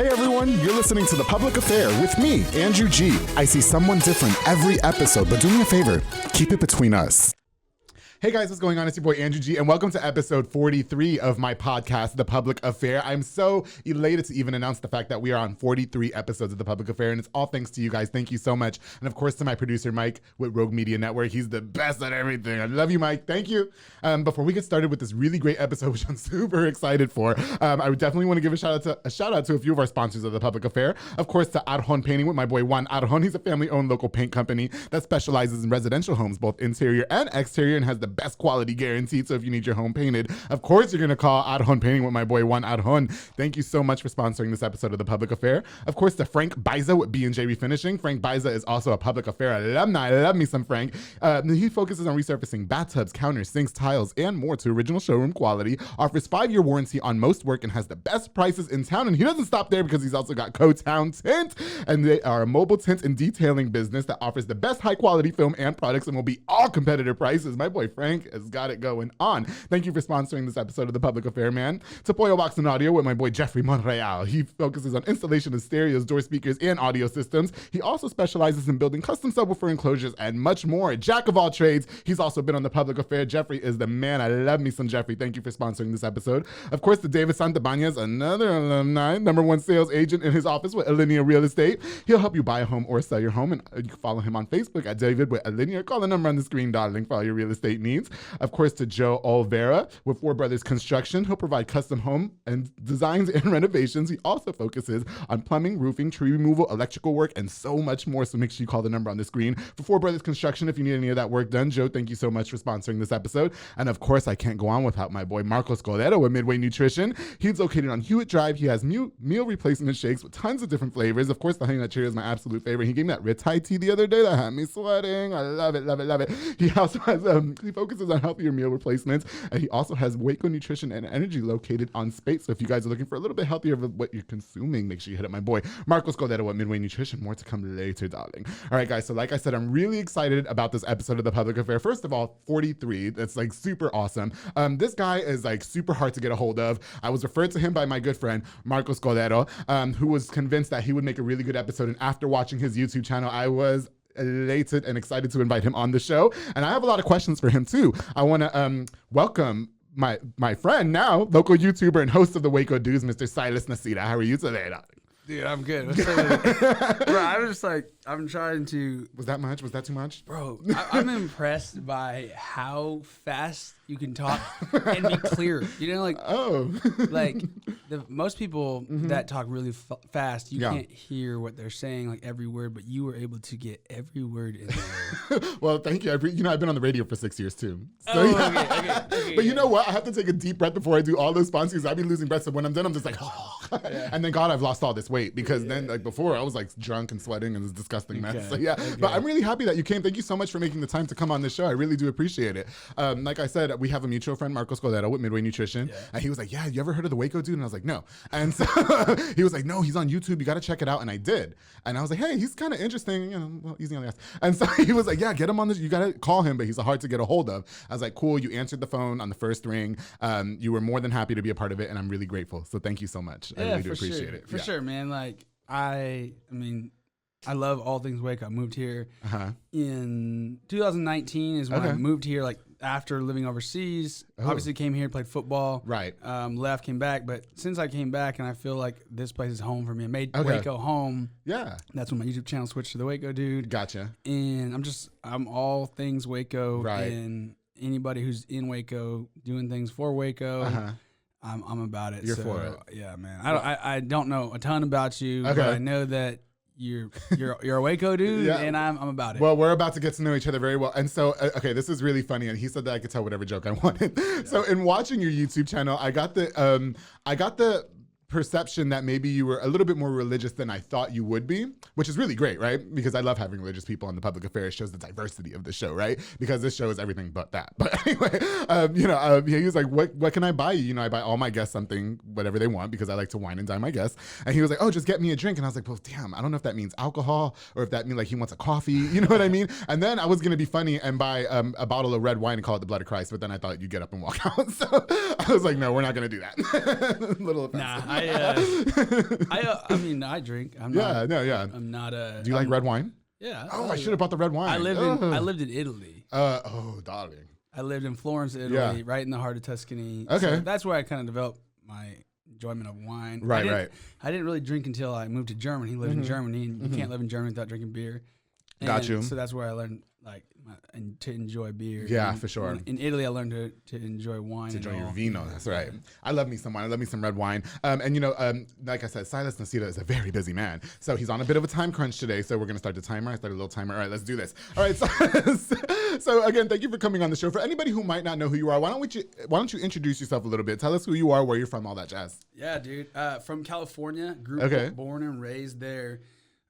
Hey everyone, you're listening to The Public Affair with me, Andrew G. I see someone different every episode, but do me a favor, keep it between us. Hey guys, what's going on? It's your boy Andrew G, and welcome to episode 43 of my podcast, The Public Affair. I'm so elated to even announce the fact that we are on 43 episodes of The Public Affair, and it's all thanks to you guys. Thank you so much. And of course to my producer, Mike, with Rogue Media Network. He's the best at everything. I love you, Mike. Thank you. Before we get started with this really great episode, which I'm super excited for, I would definitely want to give a shout out to a few of our sponsors of The Public Affair. Of course, to Arjon Painting with my boy Juan Arjon. He's a family-owned local paint company that specializes in residential homes, both interior and exterior, and has the best quality guaranteed. So if you need your home painted, of course you're going to call Arjon Painting with my boy Juan Arjon. Thank you so much for sponsoring this episode of The Public Affair. Of course, to Frank Baiza with B&J Refinishing. Frank Baiza is also a Public Affair alumni. I love me some Frank. He focuses on resurfacing bathtubs, counters, sinks, tiles, and more to original showroom quality. Offers 5-year warranty on most work and has the best prices in town. And he doesn't stop there because he's also got Co-Town Tint. And they are a mobile tint and detailing business that offers the best high quality film and products and will be all competitive prices. My boy Frank has got it going on. Thank you for sponsoring this episode of The Public Affair, man. To Pollo Box and Audio with my boy Jeffrey Monreal. He focuses on installation of stereos, door speakers, and audio systems. He also specializes in building custom subwoofer enclosures and much more. Jack of all trades. He's also been on The Public Affair. Jeffrey is the man. I love me some Jeffrey. Thank you for sponsoring this episode. Of course, to David Santabanez, another alumni, #1 sales agent in his office with Alinea Real Estate. He'll help you buy a home or sell your home, and you can follow him on Facebook at David with Alinea. Call the number on the screen, darling, for all your real estate needs. Of course, to Joe Olvera with Four Brothers Construction. He'll provide custom home and designs and renovations. He also focuses on plumbing, roofing, tree removal, electrical work, and so much more. So make sure you call the number on the screen for Four Brothers Construction if you need any of that work done. Joe, thank you so much for sponsoring this episode. And of course, I can't go on without my boy Marcos Goldero with Midway Nutrition. He's located on Hewitt Drive. He has meal replacement shakes with tons of different flavors. Of course, the Honey Nut Cherry is my absolute favorite. He gave me that Rittai tea the other day that had me sweating. I love it, love it, love it. He also has, he focuses on healthier meal replacements, and he also has Waco Nutrition and Energy located on Space. So if you guys are looking for a little bit healthier of what you're consuming, make sure you hit up my boy Marcos Goldero at Midway Nutrition. More to come later, darling. All right, guys. So like I said, I'm really excited about this episode of The Public Affair. First of all, 43. That's like super awesome. This guy is like super hard to get a hold of. I was referred to him by my good friend Marcos Goldero, who was convinced that he would make a really good episode. And after watching his YouTube channel, I was elated and excited to invite him on the show. And I have a lot of questions for him too. I want to welcome my friend now, local YouTuber and host of the Waco Dudes, Mr. Silas Nacita. How are you today, darling? Dude, I'm good. Bro, I was just like, I'm trying to. Was that much? Was that too much? Bro, I'm impressed by how fast you can talk and be clear. You know, like, like most people that talk really fast, you can't hear what they're saying, like every word, but you were able to get every word in there. Well, thank you. I've been on the radio for 6 years too. So, okay, but you know what? I have to take a deep breath before I do all those sponsors. I'd be losing breath. So when I'm done, I'm just like, and then God, I've lost all this weight because then like before I was like drunk and sweating and it was a disgusting mess. So but I'm really happy that you came. Thank you so much for making the time to come on this show. I really do appreciate it. Like I said, we have a mutual friend, Marcos Goldero with Midway Nutrition. And he was like, yeah, you ever heard of the Waco Dude? And I was like, no. And so he was like, no, he's on YouTube. You got to check it out. And I did. And I was like, hey, he's kind of interesting, well, easy on the ass. And so he was like, yeah, get him on this. You got to call him, but he's hard to get a hold of. I was like, cool. You answered the phone on the first ring. You were more than happy to be a part of it. And I'm really grateful. So thank you so much. I really do appreciate it. For sure, man. Like, I mean, I love all things Waco. I moved here in 2019 is when I moved here, like after living overseas. Obviously came here, played football. Right. Left, came back. But since I came back, and I feel like this place is home for me. I made Waco home. Yeah. That's when my YouTube channel switched to the Waco Dude. Gotcha. And I'm all things Waco. Right. And anybody who's in Waco doing things for Waco. I'm about it. You're for it. Yeah, man. I don't know a ton about you, but I know that you're a Waco dude, and I'm about it. Well, we're about to get to know each other very well. And so, this is really funny. And he said that I could tell whatever joke I wanted. Yeah. So in watching your YouTube channel, I got the perception that maybe you were a little bit more religious than I thought you would be, which is really great, right? Because I love having religious people on The Public Affair. It shows the diversity of the show, right? Because this show is everything but that. But anyway, he was like, what can I buy you? I buy all my guests something, whatever they want, because I like to wine and dine my guests. And he was like, oh, just get me a drink. And I was like, well, damn, I don't know if that means alcohol or if that means like he wants a coffee. You know what I mean? And then I was going to be funny and buy a bottle of red wine and call it the Blood of Christ. But then I thought you'd get up and walk out. So I was like, no, we're not going to do that. A little offensive. Nah, I mean, I drink. I'm not a. Do you like red wine? Yeah. Oh, I should have bought the red wine. I lived in Italy. Darling. I lived in Florence, Italy, right in the heart of Tuscany. Okay. So that's where I kind of developed my enjoyment of wine. Right. I didn't really drink until I moved to Germany. Lived in Germany, and you can't live in Germany without drinking beer. Got you. So that's where I learned to enjoy beer. Yeah, for sure. In Italy, I learned to enjoy wine. To enjoy your vino. That's right. I love me some wine. I love me some red wine. And like I said, Silas Nacita is a very busy man. So he's on a bit of a time crunch today. So we're going to start the timer. I started a little timer. All right, let's do this. All right. So again, thank you for coming on the show. For anybody who might not know who you are, why don't you introduce yourself a little bit? Tell us who you are, where you're from, all that jazz. Yeah, dude. From California. Born and raised there.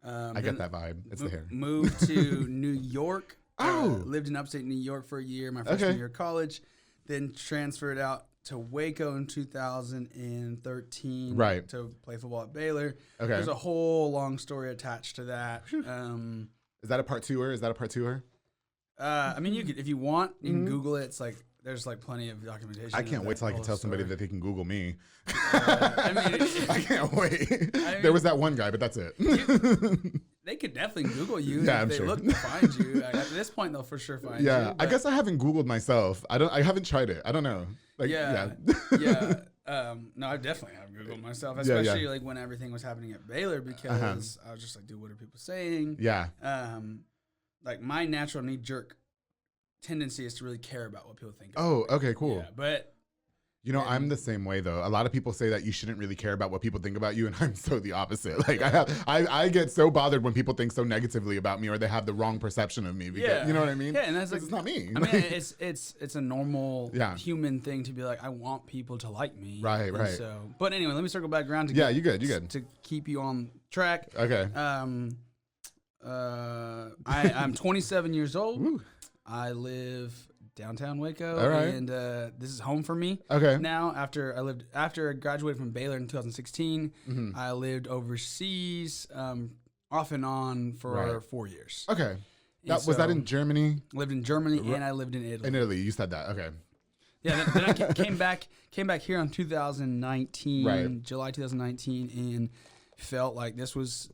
I get that vibe. It's the hair. Moved to New York. Lived in upstate New York for a year, my freshman year of college. Then transferred out to Waco in 2013 to play football at Baylor. Okay. There's a whole long story attached to that. Is that a part two-er? I mean, you could, if you want, you can Google it. It's like there's plenty of documentation. I can't wait till I can tell somebody that they can Google me. I can't wait. There was that one guy, but that's it. They could definitely Google you. Yeah, if they look to find you. At this point, they'll for sure find you. Yeah, I guess I haven't Googled myself. I haven't tried it. I don't know. No, I definitely have Googled myself, especially when everything was happening at Baylor, because I was just like, dude, what are people saying? Yeah. My natural knee-jerk tendency is to really care about what people think. Oh, okay, cool. Yeah, but I'm the same way though. A lot of people say that you shouldn't really care about what people think about you, and I'm so the opposite. Like I get so bothered when people think so negatively about me, or they have the wrong perception of me. Because, you know what I mean? Yeah, and that's it's not me. I mean, it's a normal human thing to be like, I want people to like me. Right. So, but anyway, let me circle back around to you good. To keep you on track. Okay. I'm 27 years old. Woo. I live downtown Waco, and this is home for me. Okay. Now, after I graduated from Baylor in 2016, I lived overseas, off and on for 4 years. Okay. Was that in Germany? Lived in Germany, and I lived in Italy. In Italy, you said that. Okay. Yeah. Then I came back here in 2019, July 2019, and felt like this is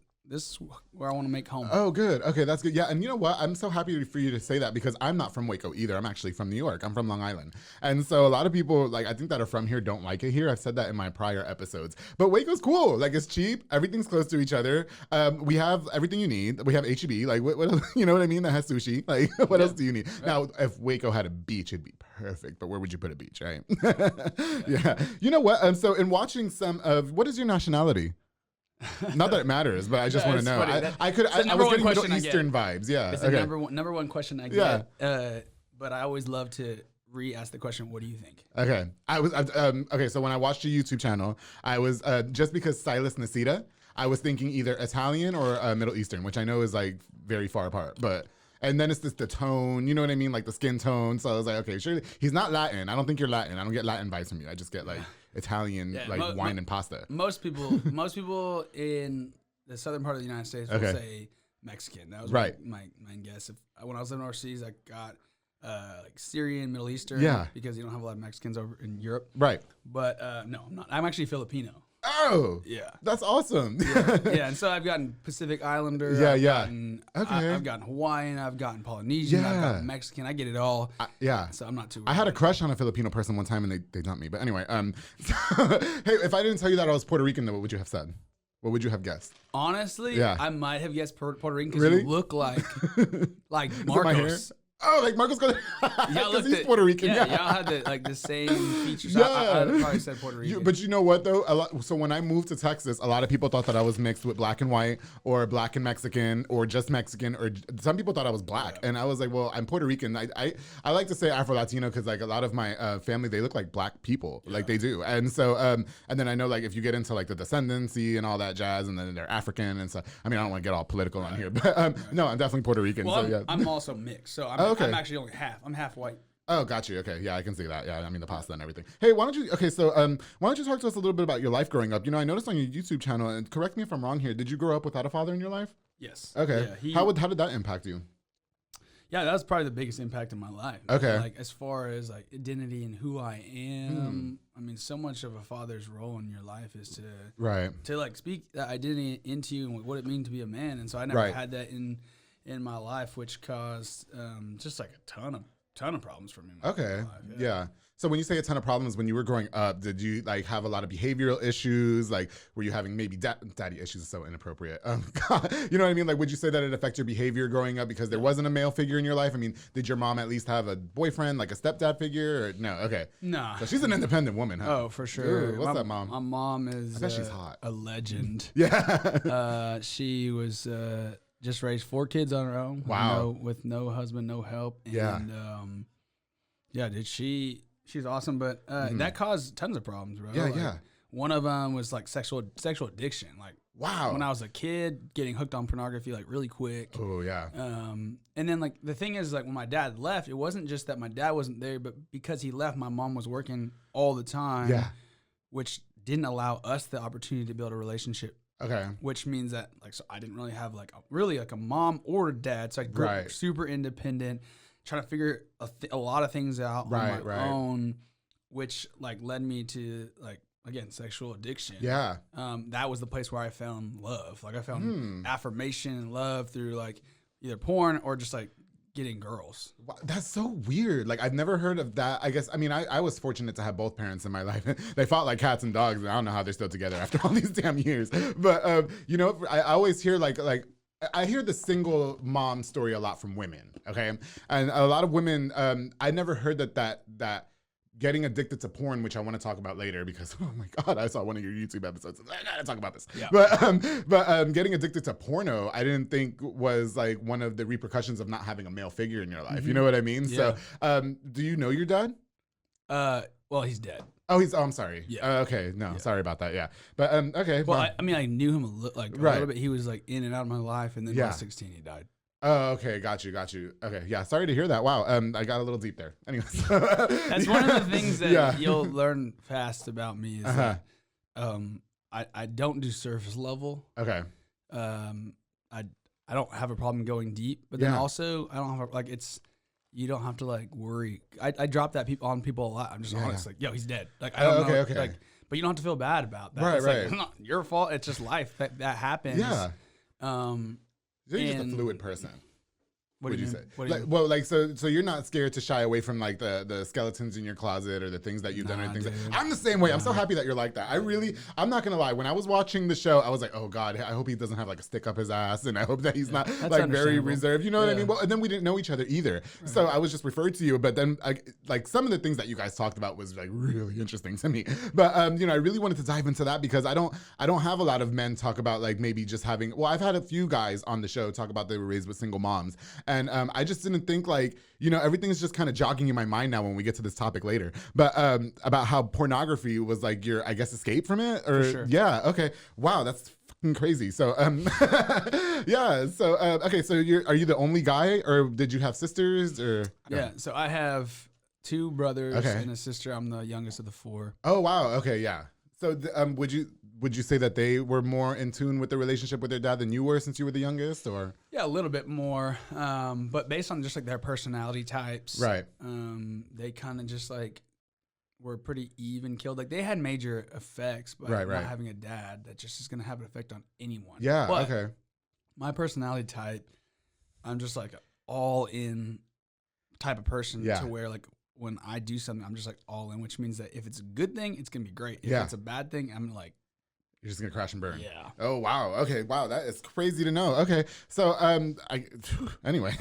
where I want to make home. Oh, good. Okay, that's good. Yeah, and you know what? I'm so happy for you to say that, because I'm not from Waco either. I'm actually from New York. I'm from Long Island. And so a lot of people, I think that are from here don't like it here. I've said that in my prior episodes. But Waco's cool. It's cheap. Everything's close to each other. We have everything you need. We have H-E-B. What else, you know what I mean? That has sushi. What else do you need? Right. Now, if Waco had a beach, it'd be perfect. But where would you put a beach, right? Yeah. You know what? So in watching what is your nationality? Not that it matters, but I just want to know. I was getting Middle Eastern vibes. Yeah, it's the number one question I get. Yeah. But I always love to re-ask the question, "What do you think?" Okay, okay. So when I watched your YouTube channel, I was just because Silas Nacita, I was thinking either Italian or Middle Eastern, which I know is very far apart, but. And then it's just the tone, you know what I mean? The skin tone. So I was like, okay, surely he's not Latin. I don't think you're Latin. I don't get Latin vibes from you. I just get Italian, wine and pasta. Most people in the southern part of the United States will say Mexican. That was my guess. When I was living overseas, I got Syrian, Middle Eastern, because you don't have a lot of Mexicans over in Europe. Right. But no, I'm not. I'm actually Filipino. Oh, yeah, that's awesome. Yeah, and so I've gotten Pacific Islander. I've gotten Hawaiian. I've gotten Polynesian. I've gotten Mexican. I get it all. So I'm not too. I had a crush on a Filipino person one time, and they dumped me. But anyway, hey, if I didn't tell you that I was Puerto Rican, though, what would you have said? What would you have guessed? Honestly, I might have guessed Puerto Rican because really? You look like Marcos. Oh, Marcos got because he's Puerto Rican. Yeah, y'all had the same features. Yeah. I'd probably said Puerto Rican. But you know what though? So when I moved to Texas, a lot of people thought that I was mixed with black and white, or black and Mexican, or just Mexican, or some people thought I was black, and I was like, well, I'm Puerto Rican. I like to say Afro Latino because a lot of my family, they look like black people, they do, and so and then I know if you get into the descendancy and all that jazz, and then they're African and stuff. I mean, I don't want to get all political on here, but no, I'm definitely Puerto Rican. Well, so yeah, I'm also mixed, so I'm actually only half. I'm half white. Oh, got you. Okay, yeah, I can see that. Yeah, I mean the pasta and everything. Hey, why don't you talk to us a little bit about your life growing up? I noticed on your YouTube channel, and correct me if I'm wrong here, did you grow up without a father in your life? Yes. Okay. Yeah, how did that impact you? Yeah, that was probably the biggest impact in my life. Okay. Like as far as like identity and who I am. I mean, so much of a father's role in your life is to like speak that identity into you and what it means to be a man. And so I never had that in my life, which caused just like a ton of problems for me. In my life. Yeah. So when you say a ton of problems, when you were growing up, did you like have a lot of behavioral issues? Like, were you having maybe daddy issues? Is so inappropriate. You know what I mean? Like, would you say that it affected your behavior growing up because there wasn't a male figure in your life? I mean, did your mom at least have a boyfriend, like a stepdad figure? Or no? Okay. Nah. So she's an independent woman, huh? Oh, for sure. Ooh, what's up, mom? My mom is I bet she's hot. A legend. Yeah. She was just raised 4 kids on her own. Wow. With no husband, no help. And, yeah. Dude, she's awesome, but that caused tons of problems, bro. Yeah, like, one of them was like sexual addiction. Like, wow. When I was a kid, getting hooked on pornography like really quick. Oh yeah. And then like the thing is like when my dad left, it wasn't just that my dad wasn't there, but because he left, my mom was working all the time. Yeah. Which didn't allow us the opportunity to build a relationship. Okay. Which means that like so I didn't really have like a mom or a dad. So I grew up super independent, trying to figure a lot of things out on my own, which like led me to like again sexual addiction. Yeah. That was the place where I found love. Like I found affirmation and love through like either porn or just like getting girls. Wow, that's so weird. Like I've never heard of that. I guess I mean I was fortunate to have both parents in my life. They fought like cats and dogs, and I don't know how they're still together after all these damn years. But you know, I always hear like I hear the single mom story a lot from women, okay? And a lot of women, I never heard that getting addicted to porn, which I want to talk about later because, oh my God, I saw one of your YouTube episodes. I gotta talk about this. Yeah. But getting addicted to porno, I didn't think was like one of the repercussions of not having a male figure in your life. Mm-hmm. You know what I mean? Yeah. So do you know your dad? Well, he's dead. Oh, I'm sorry. Yeah. Okay. No, sorry about that. Yeah. But, okay. Well, I mean, I knew him a little bit. He was like in and out of my life. And then when I was 16, he died. Oh, okay. Got you. Okay. Yeah. Sorry to hear that. Wow. I got a little deep there. Anyways. That's one of the things that you'll learn fast about me is that, I don't do surface level. Okay. I don't have a problem going deep, but then also I don't have you don't have to like worry. I drop that on people a lot. I'm just honest, like, yo, he's dead. Like I don't know. Okay. Like, but you don't have to feel bad about that. Right. It's like, not your fault. It's just life that happens. Yeah. You're just a fluid person. What would you say? So you're not scared to shy away from like the skeletons in your closet or the things that you've done or things. I'm the same way. I'm so happy that you're like that. I'm not gonna lie. When I was watching the show, I was like, oh God, I hope he doesn't have like a stick up his ass, and I hope that he's not like very reserved. You know what I mean? Well, and then we didn't know each other either, so I was just referred to you. But then like some of the things that you guys talked about was like really interesting to me. But you know, I really wanted to dive into that because I don't have a lot of men talk about like maybe just having. Well, I've had a few guys on the show talk about they were raised with single moms, and I just didn't think like, you know, everything's just kind of jogging in my mind now when we get to this topic later. But about how pornography was like your, I guess, escape from it? Or, for sure. Yeah, okay. Wow, that's fucking crazy. So, yeah. So, okay, so are you the only guy or did you have sisters or? Yeah, so I have 2 brothers and a sister. I'm the youngest of the 4. Oh, wow. Okay, yeah. So would you say that they were more in tune with the relationship with their dad than you were since you were the youngest, or? Yeah, a little bit more. But based on just like their personality types, right? They kind of just like were pretty even killed. Like they had major effects, but not having a dad that just is going to have an effect on anyone. Yeah. But okay. My personality type, I'm just like all in type of person to where like when I do something, I'm just like all in, which means that if it's a good thing, it's going to be great. If it's a bad thing, I'm like, you're just gonna crash and burn. Yeah. Oh wow. Okay. Wow. That is crazy to know. Okay. So anyway,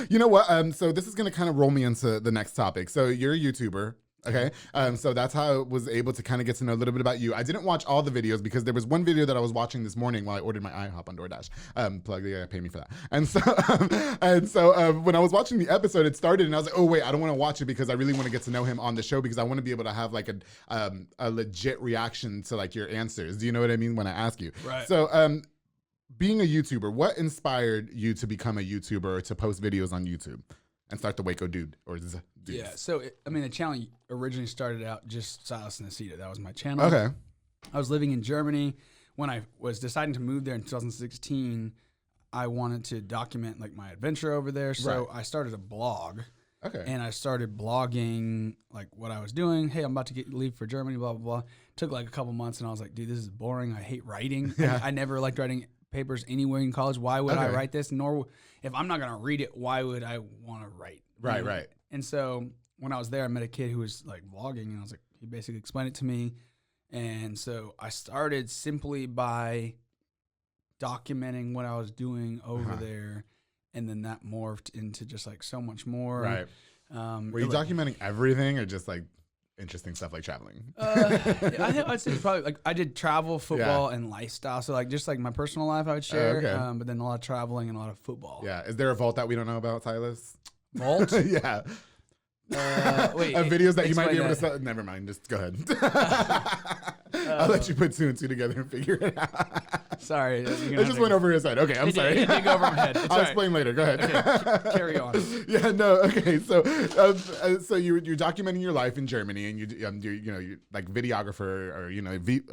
you know what? So this is gonna kind of roll me into the next topic. So you're a YouTuber. Okay. So that's how I was able to kind of get to know a little bit about you. I didn't watch all the videos because there was one video that I was watching this morning while I ordered my IHOP on DoorDash. Plug, they gotta pay me for that. And so when I was watching the episode, it started and I was like, oh wait, I don't want to watch it because I really want to get to know him on the show because I want to be able to have like a legit reaction to like your answers. Do you know what I mean when I ask you? Right. So being a YouTuber, what inspired you to become a YouTuber or to post videos on YouTube? And start the Waco Dude or Dudes. Yeah, so the channel originally started out just Silas and Nacita. That was my channel. Okay. I was living in Germany when I was deciding to move there in 2016. I wanted to document like my adventure over there. So I started a blog. Okay. And I started blogging like what I was doing. Hey, I'm about to leave for Germany, blah, blah, blah. Took like a couple months and I was like, dude, this is boring. I hate writing. Yeah. I never liked writing papers anywhere in college. Why would I write this? Nor if I'm not going to read it, why would I want to write? Right, right. And so when I was there, I met a kid who was like vlogging and I was like, he basically explained it to me. And so I started simply by documenting what I was doing over there. And then that morphed into just like so much more. Right. Were you documenting everything or just like interesting stuff like traveling? I'd say probably like I did travel, football, and lifestyle. So like just like my personal life I would share. But then a lot of traveling and a lot of football. Yeah. Is there a vault that we don't know about, Silas? Vault? Yeah. Wait, videos that you might be able to sell. Never mind. Just go ahead. I'll let you put two and two together and figure it out. Sorry. It just went over his head. Okay, I'm sorry. It did go over my head. I'll explain later. Go ahead. Okay, carry on. Yeah, no, okay. So you're documenting your life in Germany, and you're like videographer, or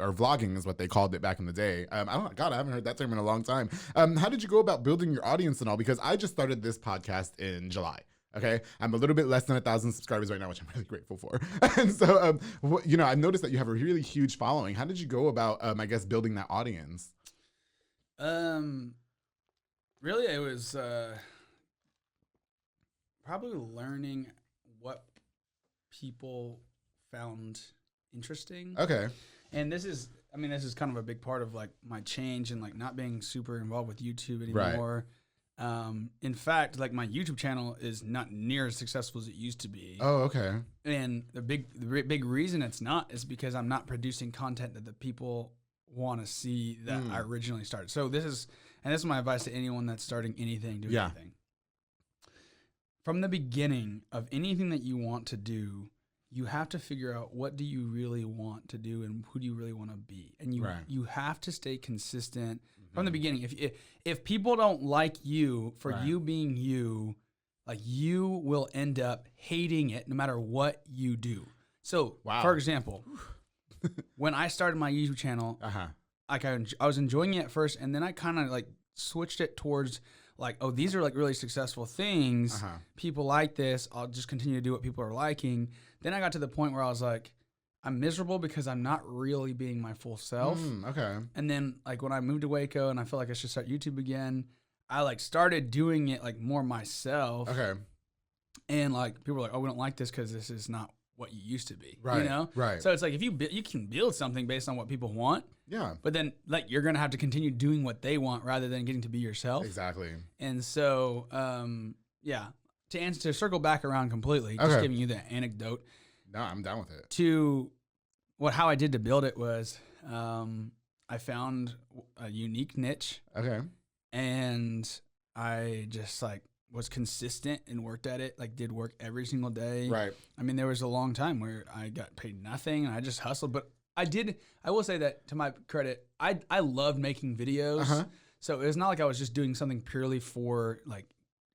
or vlogging is what they called it back in the day. I haven't heard that term in a long time. How did you go about building your audience and all? Because I just started this podcast in July. Okay, I'm a little bit less than 1,000 subscribers right now, which I'm really grateful for. And so, I've noticed that you have a really huge following. How did you go about, I guess, building that audience? Really, it was probably learning what people found interesting. Okay. And this is kind of a big part of like my change and like not being super involved with YouTube anymore. Right. In fact, like my YouTube channel is not near as successful as it used to be. Oh, okay. And the big reason it's not is because I'm not producing content that the people want to see that I originally started. So this is my advice to anyone that's starting anything, doing anything. From the beginning of anything that you want to do, you have to figure out what do you really want to do and who do you really want to be. And you have to stay consistent from the beginning. If people don't like you for you being you, like you will end up hating it no matter what you do. So, for example, when I started my YouTube channel, like I was enjoying it at first, and then I kind of like switched it towards like, oh, these are like really successful things. People like this. I'll just continue to do what people are liking. Then I got to the point where I was like, I'm miserable because I'm not really being my full self. Okay. And then like when I moved to Waco and I felt like I should start YouTube again, I like started doing it like more myself. Okay. And like people were like, oh, we don't like this because this is not what you used to be. Right. You know? Right. So it's like if you can build something based on what people want. Yeah. But then like you're gonna have to continue doing what they want rather than getting to be yourself. Exactly. And so to circle back around completely, just giving you the anecdote. No, I'm down with it. How I did to build it was I found a unique niche. Okay. And I just like was consistent and worked at it, like did work every single day. Right. I mean, there was a long time where I got paid nothing and I just hustled, but I will say that to my credit, I loved making videos. So it was not like I was just doing something purely for like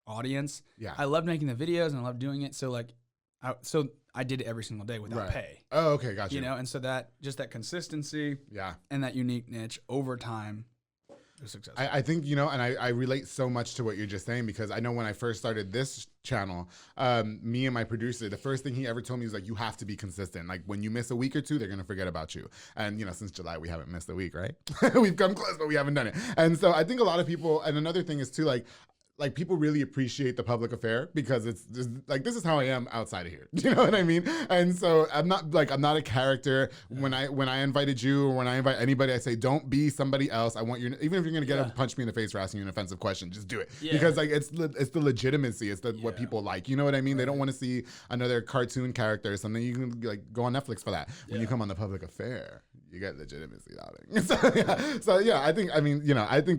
audience. Yeah. I loved making the videos and I loved doing it. So like, I did it every single day without pay. Oh, okay, gotcha. You know, and so that consistency, and that unique niche over time was successful. I think and I relate so much to what you're just saying, because I know when I first started this channel, me and my producer, the first thing he ever told me was like, you have to be consistent. Like when you miss a week or two, they're gonna forget about you. And since July we haven't missed a week, right? We've come close, but we haven't done it. And so I think a lot of people, and another thing is too, like people really appreciate the public affair because it's just like, this is how I am outside of here. You know what I mean? And so I'm not a character. When I invited you, or when I invite anybody, I say, don't be somebody else. I want you, even if you're going to get up and punch me in the face for asking you an offensive question, just do it. Because like, it's the legitimacy. It's what people like, you know what I mean? They don't want to see another cartoon character or something. You can like go on Netflix for that. When you come on the public affair, you get legitimacy outing. I think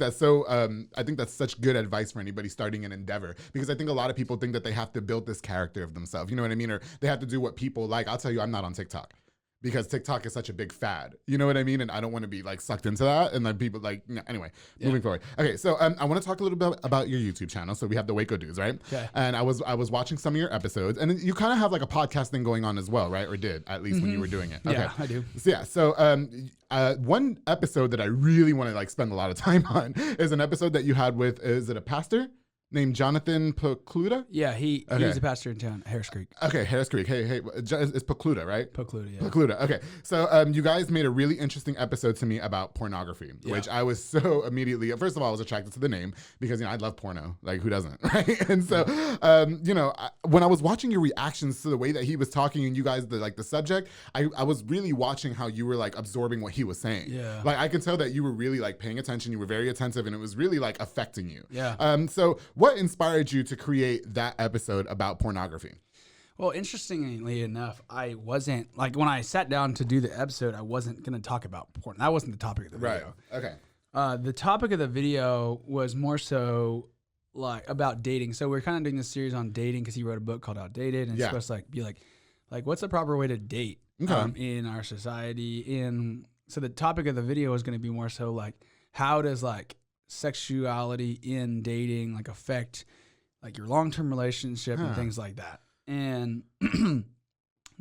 that's such good advice for anybody starting an endeavor, because I think a lot of people think that they have to build this character of themselves, you know what I mean, or they have to do what people like. I'll tell you, I'm not on TikTok. because TikTok is such a big fad. You know what I mean? And I don't want to be like sucked into that. And then people like, anyway, moving forward. Okay, so I want to talk a little bit about your YouTube channel. So we have the Waco Dudes, right? Okay. And I was watching some of your episodes, and you kind of have like a podcast thing going on as well, right? Or did, at least when you were doing it. Okay. Yeah, I do. So one episode that I really want to like spend a lot of time on is an episode that you had with, is it a pastor named Jonathan Pokluda? Yeah, he was a pastor in town, Harris Creek. Okay, Harris Creek. Hey, it's Pokluda, right? Pokluda, yeah. Pokluda. Okay, so you guys made a really interesting episode to me about pornography, which I was so immediately. First of all, I was attracted to the name because I love porno. Like, who doesn't, right? And so when I was watching your reactions to the way that he was talking and you guys the subject, I was really watching how you were like absorbing what he was saying. Yeah. Like I could tell that you were really like paying attention. You were very attentive, and it was really like affecting you. Yeah. So what inspired you to create that episode about pornography? Well, interestingly enough, I wasn't like when I sat down to do the episode, I wasn't going to talk about porn. That wasn't the topic of the video. Right. Okay. The topic of the video was more so like about dating. So we're kind of doing this series on dating because he wrote a book called Outdated, and it's supposed to like be like what's the proper way to date in our society. And so the topic of the video is going to be more so like how does like sexuality in dating like affect like your long-term relationship and things like that. And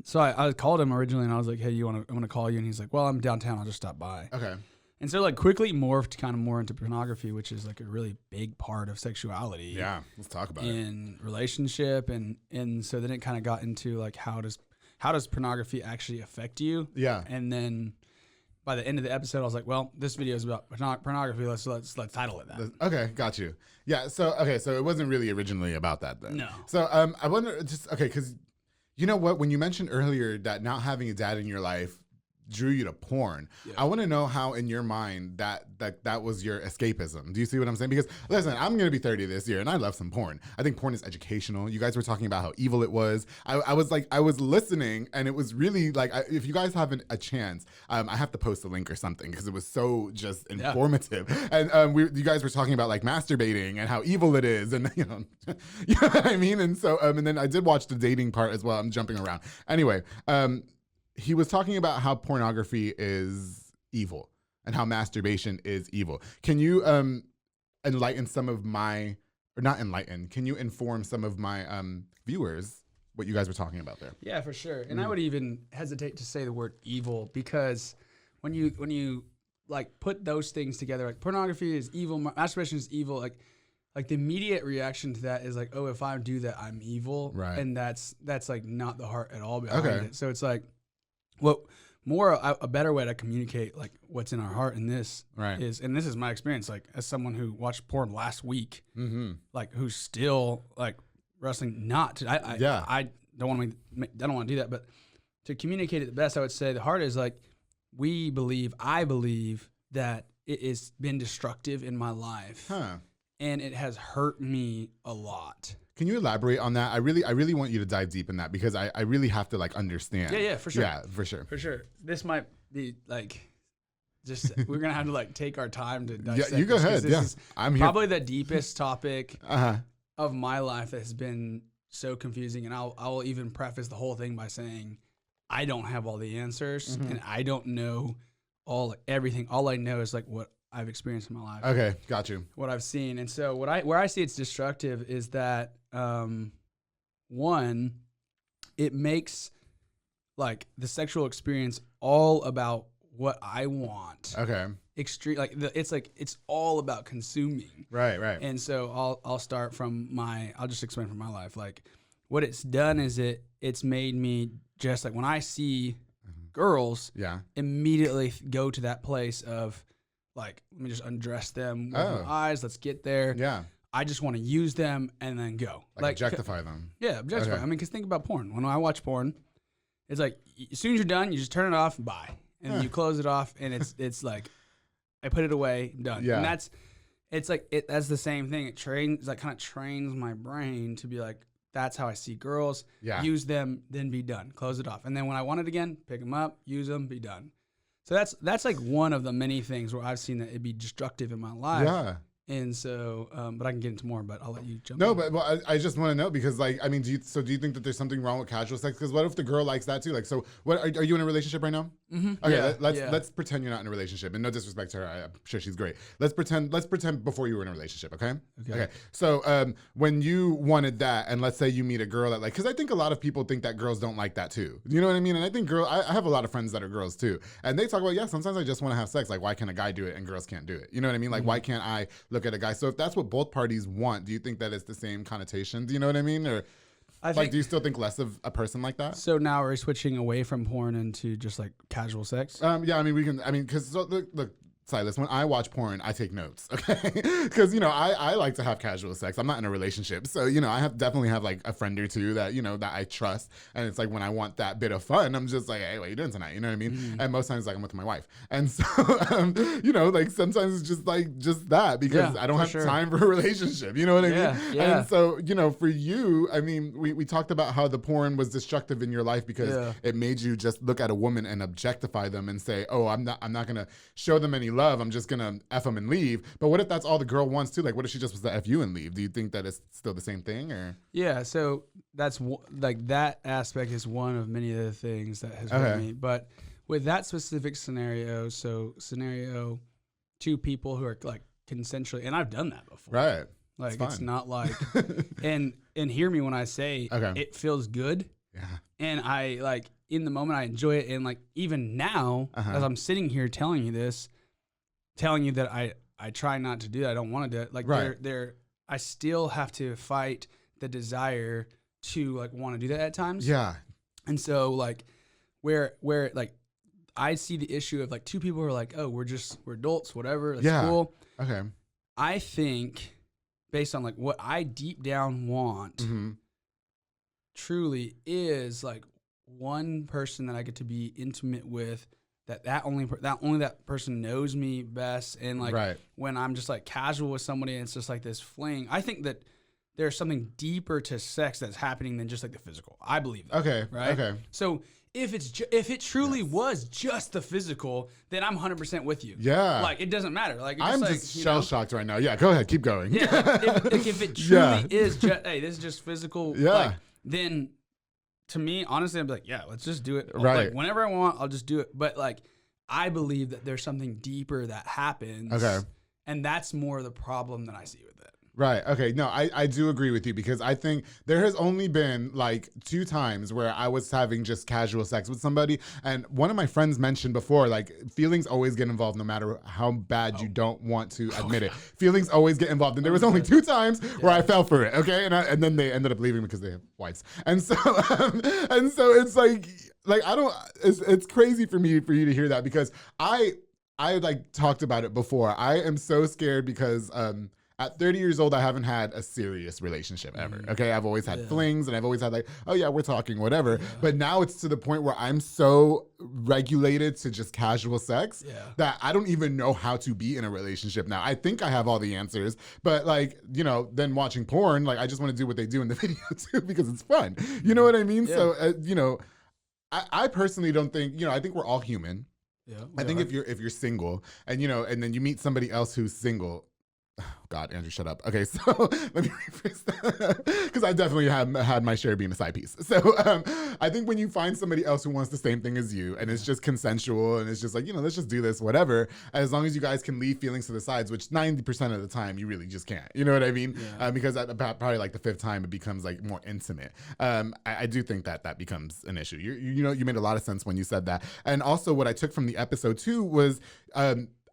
so I called him originally and I was like, hey, I want to call you. And he's like, well, I'm downtown, I'll just stop by. Okay. And so like quickly morphed kind of more into pornography, which is like a really big part of sexuality. Yeah, let's talk about it. In relationship, and so then it kind of got into like how does pornography actually affect you? Yeah. And then by the end of the episode, I was like, well, this video is about pornography. Let's title it that. Okay, got you. Yeah, so it wasn't really originally about that then. No. So I wonder, because you know what, when you mentioned earlier that not having a dad in your life drew you to porn, I want to know how in your mind that was your escapism. Do you see what I'm saying? Because listen, I'm gonna be 30 this year and I love some porn. I think porn is educational. You guys were talking about how evil it was. I was listening, and it was really like, if you guys have a chance, I have to post a link or something because it was so just informative. And you guys were talking about like masturbating and how evil it is, and you know what I mean. And so and then I did watch the dating part as well. I'm jumping around anyway. He was talking about how pornography is evil and how masturbation is evil. Can you enlighten some of my, or not enlighten, can you inform some of my viewers what you guys were talking about there? Yeah, for sure. And I would even hesitate to say the word evil because when you like put those things together, like pornography is evil, masturbation is evil, like the immediate reaction to that is like, oh, if I do that, I'm evil. Right. And that's like not the heart at all behind it. So it's like, a better way to communicate like what's in our heart in this is, and this is my experience, like as someone who watched porn last week, like who's still like wrestling not to, I don't want to do that, but to communicate it the best, I would say the heart is like, I believe that it has been destructive in my life and it has hurt me a lot. Can you elaborate on that? I really want you to dive deep in that because I really have to like understand. Yeah, for sure. Yeah, for sure. For sure. This might be like, just we're gonna have to like take our time to dissect. Yeah, you go ahead. This is I'm here. Probably the deepest topic of my life that has been so confusing, and I'll even preface the whole thing by saying I don't have all the answers, and I don't know everything. All I know is like what I've experienced in my life. Okay, got you. What I've seen. And so where I see it's destructive is that one, it makes like the sexual experience all about what I want. Okay. Extreme, it's all about consuming. Right. And so I'll start from I'll just explain from my life. Like what it's done is it's made me just like when I see girls, immediately go to that place of like, let me just undress them with my eyes. Let's get there. Yeah. I just want to use them and then go. Like objectify them. Yeah, objectify. Okay. I mean, because think about porn. When I watch porn, it's like, as soon as you're done, you just turn it off and bye. And then you close it off and it's like, I put it away, done. Yeah. And that's the same thing. It kind of trains my brain to be like, that's how I see girls. Yeah. Use them, then be done. Close it off. And then when I want it again, pick them up, use them, be done. So that's like one of the many things where I've seen that it'd be destructive in my life. Yeah. And so, but I can get into more, but I'll let you jump No, in. but well, I just want to know because, like, I mean, do you think that there's something wrong with casual sex? Because what if the girl likes that too? Like, so what are you in a relationship right now? Mm-hmm. Okay, Yeah, let's pretend you're not in a relationship, and no disrespect to her, I'm sure she's great. Let's pretend before you were in a relationship, okay? Okay. So when you wanted that, and let's say you meet a girl that, like, because I think a lot of people think that girls don't like that too. You know what I mean? And I think I have a lot of friends that are girls too, and they talk about, yeah, sometimes I just want to have sex. Like, why can a guy do it and girls can't do it? You know what I mean? Like, why can't I look at a guy? So if that's what both parties want, do you think that it's the same connotation? Do you know what I mean? Or do you still think less of a person like that? So now we're switching away from porn into just like casual sex? Yeah, I mean, because look, Silas, when I watch porn, I take notes, okay? Because, I like to have casual sex. I'm not in a relationship. So, I definitely have like a friend or two that, that I trust. And it's like when I want that bit of fun, I'm just like, hey, what are you doing tonight? You know what I mean? Mm-hmm. And most times, like, I'm with my wife. And so, like sometimes it's just that because I don't have time for a relationship. You know what I mean? Yeah. And so, for you, I mean, we talked about how the porn was destructive in your life because it made you just look at a woman and objectify them and say, oh, I'm not going to show them any love. I'm just gonna F them and leave. But what if that's all the girl wants too? Like, what if she just was to F you and leave? Do you think that it's still the same thing, or? Yeah, so that's like that aspect is one of many of the things that has hurt me. But with that specific scenario, two people who are like consensually, and I've done that before. Right. Like it's not like, and hear me when I say it feels good. Yeah. And I like in the moment I enjoy it, and like even now as I'm sitting here telling you that I try not to do that. I don't want to do it. Like I still have to fight the desire to like want to do that at times. Yeah. And so like where like I see the issue of like two people who are like, oh, we're adults, whatever. That's cool. Okay. I think based on like what I deep down want truly is like one person that I get to be intimate with that only that person knows me best. And like when I'm just like casual with somebody and it's just like this fling, I think that there's something deeper to sex that's happening than just like the physical. I believe that. Okay. Right. Okay. So if it truly was just the physical, then I'm 100% with you. Yeah. Like it doesn't matter. Like I'm just shell shocked right now. Yeah. Go ahead. Keep going. Yeah. if it truly is just, hey, this is just physical. Yeah. Like, then to me, honestly, I'd be like, yeah, let's just do it. Right. Like whenever I want, I'll just do it. But like, I believe that there's something deeper that happens. Okay. And that's more the problem that I see with it. Right. Okay. No, I do agree with you because I think there has only been like 2 times where I was having just casual sex with somebody. And one of my friends mentioned before, like feelings always get involved no matter how bad you don't want to admit it. Feelings always get involved. And there was only 2 times where I fell for it. Okay. And then they ended up leaving because they have whites. And so, it's like I don't, it's crazy for you to hear that because I like talked about it before. I am so scared because, at 30 years old, I haven't had a serious relationship ever. Okay, I've always had flings, and I've always had like, oh yeah, we're talking, whatever. Yeah. But now it's to the point where I'm so regulated to just casual sex that I don't even know how to be in a relationship now. I think I have all the answers, but like, then watching porn, like I just want to do what they do in the video too because it's fun. You know what I mean? Yeah. So, I personally don't think, I think we're all human. Yeah. I think if you're single and, and then you meet somebody else who's single. Oh, God, Andrew, shut up. Okay, so let me rephrase that because I definitely have had my share being a side piece. So I think when you find somebody else who wants the same thing as you and it's just consensual and it's just like, let's just do this, whatever, as long as you guys can leave feelings to the sides, which 90% of the time you really just can't. You know what I mean? Yeah. Because at about probably like the 5th time it becomes like more intimate. I do think that becomes an issue. You made a lot of sense when you said that. And also what I took from the episode too was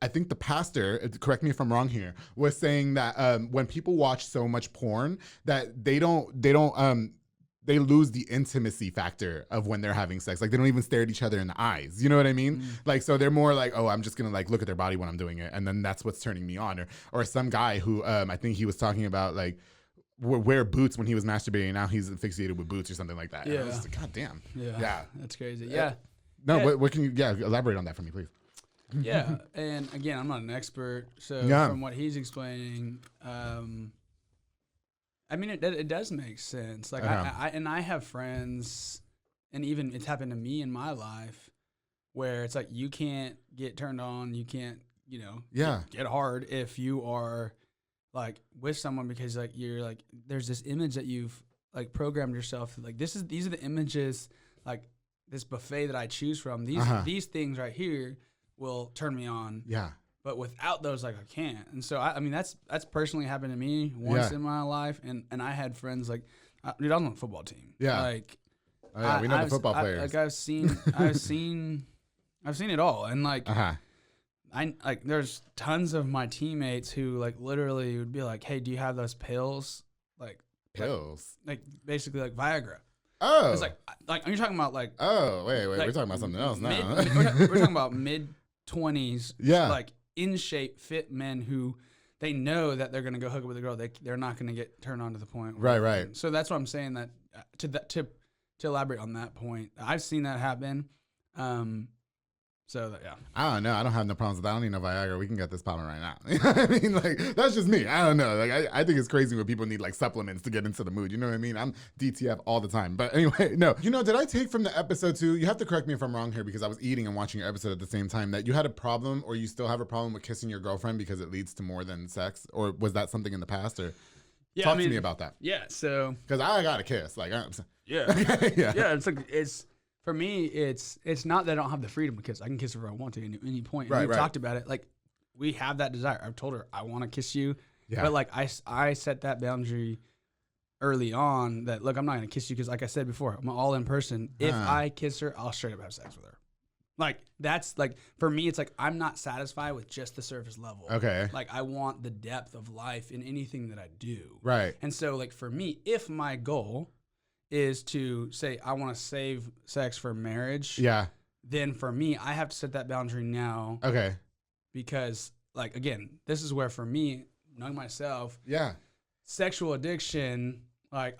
I think the pastor, correct me if I'm wrong here, was saying that when people watch so much porn that they lose the intimacy factor of when they're having sex. Like they don't even stare at each other in the eyes. You know what I mean? Like, so they're more like, oh, I'm just going to like look at their body when I'm doing it. And then that's what's turning me on. Or some guy who I think he was talking about like, wear boots when he was masturbating. Now he's asphyxiated with boots or something like that. Yeah. And I was just like, God damn. Yeah. That's crazy. Yeah. No, what can you, elaborate on that for me, please. Yeah, and again, I'm not an expert, so from what he's explaining, I mean, it does make sense. Like, I have friends, and even it's happened to me in my life, where it's like you can't get turned on, you can't, get hard if you are like with someone because like you're like there's this image that you've like programmed yourself like these are the images like this buffet that I choose from. These things right here will turn me on. Yeah. But without those, like I can't. And so I mean that's personally happened to me once in my life. And I had friends like, dude, I was on a football team. Yeah. Like, we know the football players. Like I've seen it all. And like, there's tons of my teammates who like literally would be like, hey, do you have those pills? Like pills? Like basically like Viagra. Oh. It's like you're talking about like. Oh, wait. Like, we're talking about something else now. We're talking about mid-20s. Yeah. Like in shape, fit men who they know that they're going to go hook up with a girl. They're not going to get turned on to the point. Right. So that's what I'm saying that to elaborate on that point, I've seen that happen. I don't know. I don't have no problems with that. I don't need no Viagra. We can get this popping right now. I mean, like, that's just me. I don't know. Like, I think it's crazy when people need like supplements to get into the mood. You know what I mean? I'm DTF all the time. But anyway, no. You know, did I take from the episode too? You have to correct me if I'm wrong here because I was eating and watching your episode at the same time that you had a problem or you still have a problem with kissing your girlfriend because it leads to more than sex? Or was that something in the past? Or talk to me about that. Yeah. So. Because I got to kiss. Like, yeah. Yeah. It's like, for me, it's not that I don't have the freedom to kiss. I can kiss her if I want to at any point. And we've talked about it. Like, we have that desire. I've told her, I want to kiss you. Yeah. But, like, I set that boundary early on that, look, I'm not going to kiss you because, like I said before, I'm all in person. If I kiss her, I'll straight up have sex with her. Like, that's, like, for me, it's like I'm not satisfied with just the surface level. Okay. Like, I want the depth of life in anything that I do. Right. And so, like, for me, if my goal is to say I want to save sex for marriage. Yeah. Then for me, I have to set that boundary now. Okay. Because like again, this is where for me, knowing myself. Yeah. Sexual addiction, like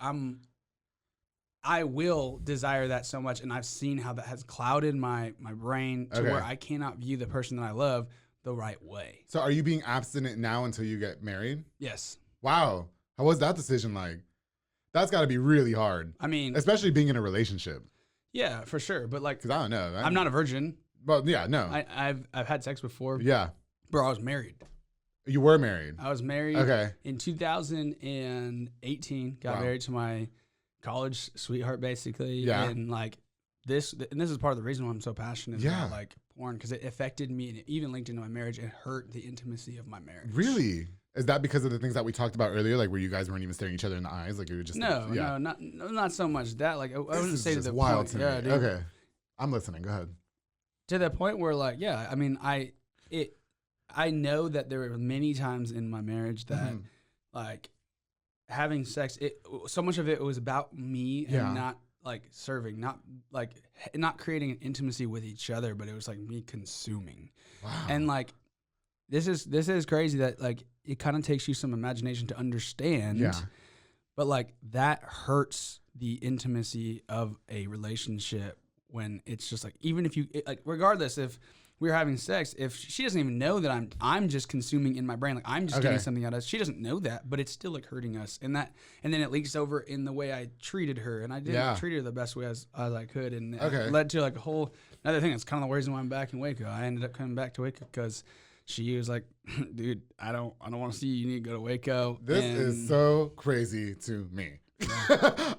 I will desire that so much, and I've seen how that has clouded my brain to where I cannot view the person that I love the right way. So are you being abstinent now until you get married? Yes. Wow. How was that decision like? That's got to be really hard. I mean, especially being in a relationship. Yeah, for sure. But like, because I don't know. I'm not a virgin. Well, yeah, no. I've had sex before. Yeah. Bro, I was married. You were married. I was married. Okay. In 2018, got married to my college sweetheart, basically. Yeah. And like this is part of the reason why I'm so passionate about like porn, because it affected me and it even linked into my marriage and hurt the intimacy of my marriage. Really? Is that because of the things that we talked about earlier, like where you guys weren't even staring each other in the eyes, like you were just no, not so much that. Like I wouldn't say to the wild point. To me. Dude. Okay, I'm listening. Go ahead. To the point where, like, yeah, I mean, I know that there were many times in my marriage that, like, having sex, so much of it was about me and not like serving, not creating an intimacy with each other, but it was like me consuming. Wow. And like, this is crazy that like. It kind of takes you some imagination to understand, but like that hurts the intimacy of a relationship when it's just like, even if you like, regardless if we're having sex, if she doesn't even know that I'm just consuming in my brain, like I'm just getting something out of it. She doesn't know that, but it's still like hurting us, and then it leaks over in the way I treated her, and I didn't treat her the best way as I could, and it led to like a whole another thing. That's kind of the reason why I'm back in Waco. I ended up coming back to Waco because she was like, dude, I don't want to see you. You need to go to Waco. This is so crazy to me.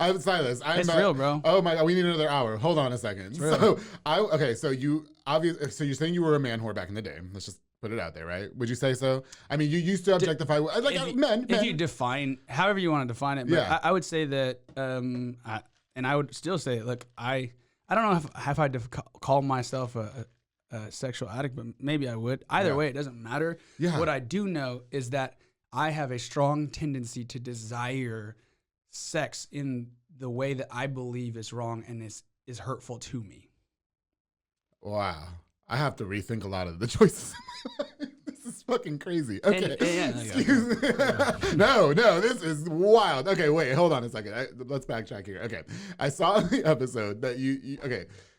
I'm Silas. It's real, bro. Oh my God, we need another hour. Hold on a second. So you're saying you were a man whore back in the day. Let's just put it out there, right? Would you say so? I mean, you used to objectify men. If you define, however you want to define it, but I would say that, and I would still say, look, I don't know if I call myself a sexual addict, but maybe I would. Either way, it doesn't matter. Yeah. What I do know is that I have a strong tendency to desire sex in the way that I believe is wrong and is hurtful to me. Wow. I have to rethink a lot of the choices in my life. This is fucking crazy. Okay. Excuse me. No, this is wild. Okay, wait, hold on a second. Let's backtrack here. Okay. I saw in the episode that you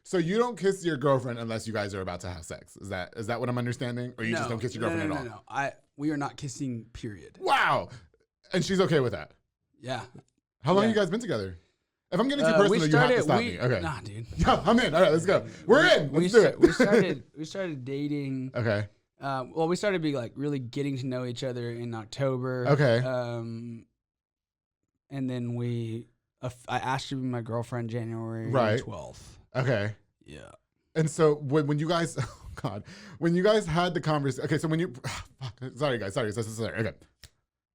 so you don't kiss your girlfriend unless you guys are about to have sex. Is that what I'm understanding? Or you just don't kiss your girlfriend at all? No. We are not kissing, period. Wow. And she's okay with that? Yeah. How long have you guys been together? If I'm getting too personal, you have to stop me. Okay. Nah, dude. Yeah, I'm in. All right, let's go. We're in. Let's do it. We started dating. Okay. Well, we started to be like really getting to know each other in October. Okay. And then I asked her to be my girlfriend January 12th. Okay. Yeah. And so when you guys, oh God, when you guys had the conversation, okay, so when you, sorry guys, sorry, okay.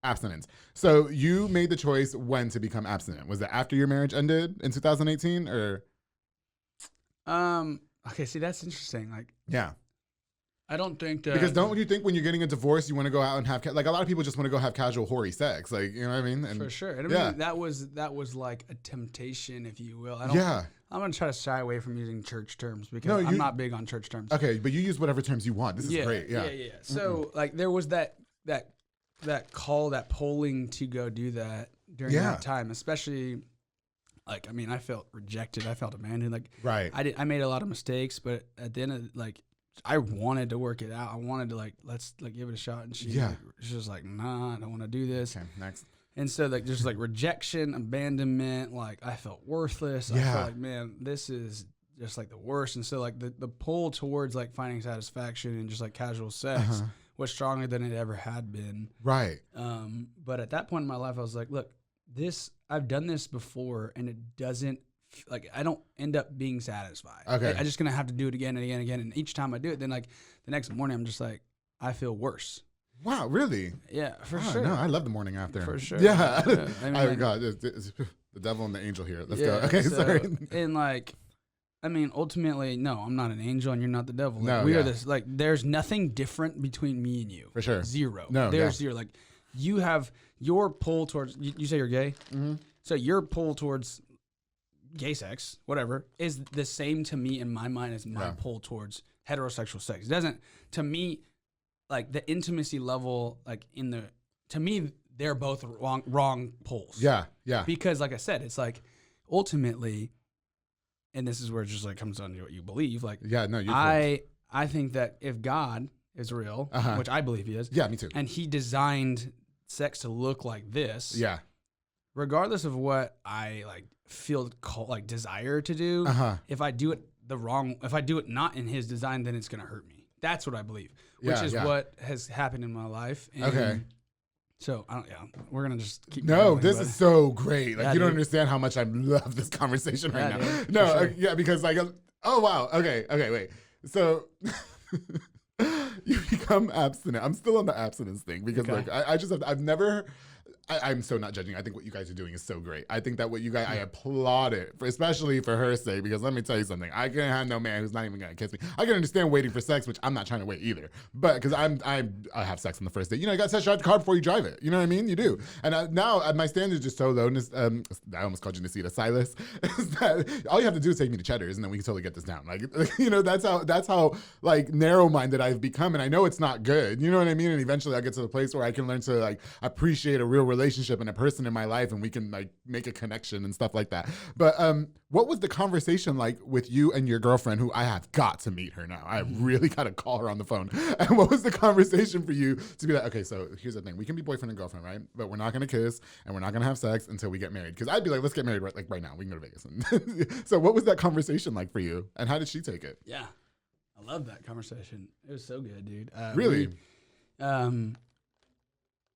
Abstinence. So you made the choice when to become abstinent. Was it after your marriage ended in 2018 or? Okay, see, that's interesting. Like, yeah. I don't think that. Because don't you think when you're getting a divorce, you want to go out and have, like a lot of people just want to go have casual hoary sex. Like, you know what I mean? And for sure. And I mean, that was like a temptation, if you will. I'm going to try to shy away from using church terms because I'm not big on church terms. Okay, but you use whatever terms you want. This is great. Yeah. So like there was that call, that polling to go do that during that time, especially like, I mean, I felt rejected. I felt abandoned. Like, I made a lot of mistakes, but at the end of like, I wanted to work it out. I wanted to like, let's like give it a shot. And she was like, nah, I don't want to do this. Okay, next. And so like, just like rejection, abandonment, like I felt worthless. I felt like, man, this is just like the worst. And so like the pull towards like finding satisfaction and just like casual sex was stronger than it ever had been. Right. But at that point in my life, I was like, look, I've done this before and it doesn't, like, I don't end up being satisfied. Okay. I'm just going to have to do it again and again and again. And each time I do it, then like the next morning, I'm just like, I feel worse. Wow, really? Yeah, for sure. No, I love the morning after. For sure. Yeah. I mean, God, it's the devil and the angel here. Let's go. Okay, sorry. And like, I mean, ultimately, no, I'm not an angel and you're not the devil. Like, No, we are this, like, there's nothing different between me and you. For sure. Zero. No, there's zero. Like, you have your pull towards, you say you're gay? Mm-hmm. So your pull towards gay sex, whatever, is the same to me in my mind as my pull towards heterosexual sex. It doesn't, to me, like the intimacy level, like to me, they're both wrong pulls. Yeah, yeah. Because like I said, it's like ultimately, and this is where it just like comes down to what you believe. Like, I think that if God is real, which I believe he is. Yeah, me too. And he designed sex to look like this. Yeah. Regardless of what I like feel like desire to do, if I do it if I do it not in his design, then it's going to hurt me. That's what I believe, which is what has happened in my life. And so we're going to just keep going, this is so great. Like, you don't understand how much I love this conversation right now. Dude, no, sure. Because like, oh wow. Okay, wait. So you become abstinent. I'm still on the abstinence thing because like I'm so not judging. I think what you guys are doing is so great. I think that what you guys, I applaud it, especially for her sake, because let me tell you something. I can't have no man who's not even gonna kiss me. I can understand waiting for sex, which I'm not trying to wait either. But because I have sex on the first date. You know, you got to test drive the car before you drive it. You know what I mean? You do. And now my standard is just so low. I almost called you Nacita, Silas. Is that all you have to do is take me to Cheddar's, and then we can totally get this down. Like, you know, that's how like narrow-minded I've become, and I know it's not good. You know what I mean? And eventually I'll get to the place where I can learn to like appreciate a real relationship and a person in my life, and we can like make a connection and stuff like that. But what was the conversation like with you and your girlfriend, who I have got to meet her now? I really got to call her on the phone. And what was the conversation for you to be like, okay, so here's the thing. We can be boyfriend and girlfriend, right? But we're not going to kiss and we're not going to have sex until we get married. Because I'd be like, let's get married right now. We can go to Vegas. So what was that conversation like for you? And how did she take it? Yeah. I love that conversation. It was so good, dude. Really?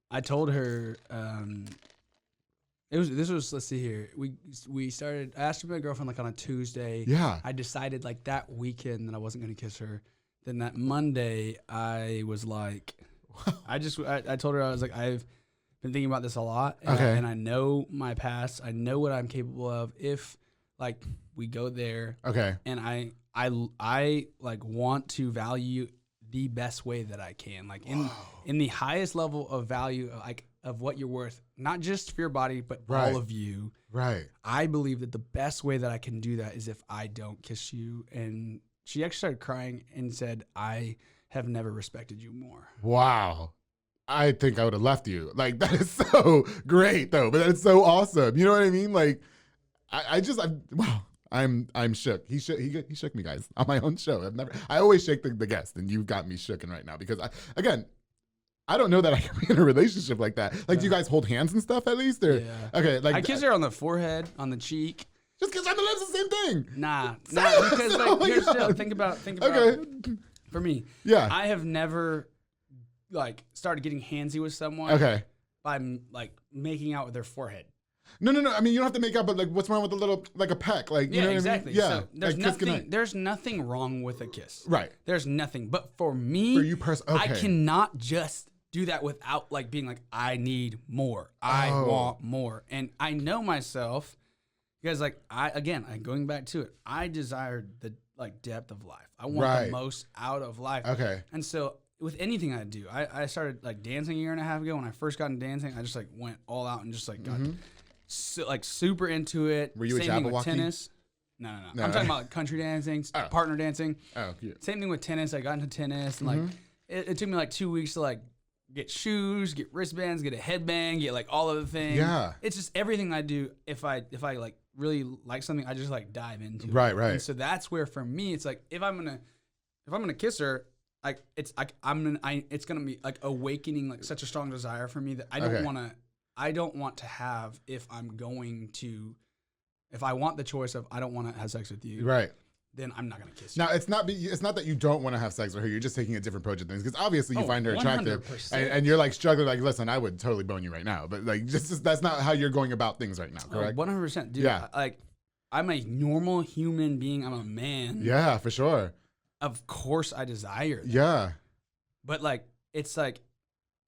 I told her, let's see here. We started, I asked her my girlfriend like on a Tuesday. Yeah. I decided like that weekend that I wasn't going to kiss her. Then that Monday I was like, I told her, I was like, I've been thinking about this a lot. And I know my past. I know what I'm capable of if like we go there. Okay. And I like want to value the best way that I can, like in the highest level of value, like of what you're worth, not just for your body, but all of you. Right. I believe that the best way that I can do that is if I don't kiss you. And she actually started crying and said, I have never respected you more. Wow. I think I would have left you. Like, that is so great though, but that's so awesome. You know what I mean? Like, I'm shook. He shook me, guys, on my own show. I always shake the guest, and you've got me shooken right now because I don't know that I can be in a relationship like that. Like, do you guys hold hands and stuff at least? Or okay, like I kiss her on the forehead, on the cheek. Just kiss on the lips, the same thing. Nah, because like here's still think about. Okay. For me, I have never like started getting handsy with someone by like making out with their forehead. No. I mean, you don't have to make out, but like, what's wrong with a little, like a peck? Like, you know exactly. What I mean? Yeah. So there's nothing wrong with a kiss. Right. There's nothing. But for me, for you personally, I cannot just do that without like being like, I need more. I want more. And I know myself because like going back to it, I desired the like depth of life. I want the most out of life. Okay. And so with anything I do, I started like dancing a year and a half ago. When I first got into dancing, I just like went all out and just like got like super into it. Were you Same a thing with Jabberwocky? tennis. No. I'm talking about like country dancing, partner dancing. Oh, yeah. Same thing with tennis. I got into tennis and like it took me like 2 weeks to like get shoes, get wristbands, get a headband, get like all of the things. Yeah. It's just everything I do. If I like really like something, I just like dive into it. Right. And so that's where for me, it's like if I'm gonna kiss her, like it's like it's gonna be like awakening like such a strong desire for me that I don't want to have if I want the choice of I don't want to have sex with you. Right. Then I'm not gonna kiss you. Now it's not that you don't want to have sex with her. You're just taking a different approach of things because obviously you find her attractive, and you're like struggling. Like, listen, I would totally bone you right now, but like just that's not how you're going about things right now. Correct? 100%, dude. Yeah. Like I'm a normal human being. I'm a man. Yeah, for sure. Of course, I desire that. Yeah. But like it's like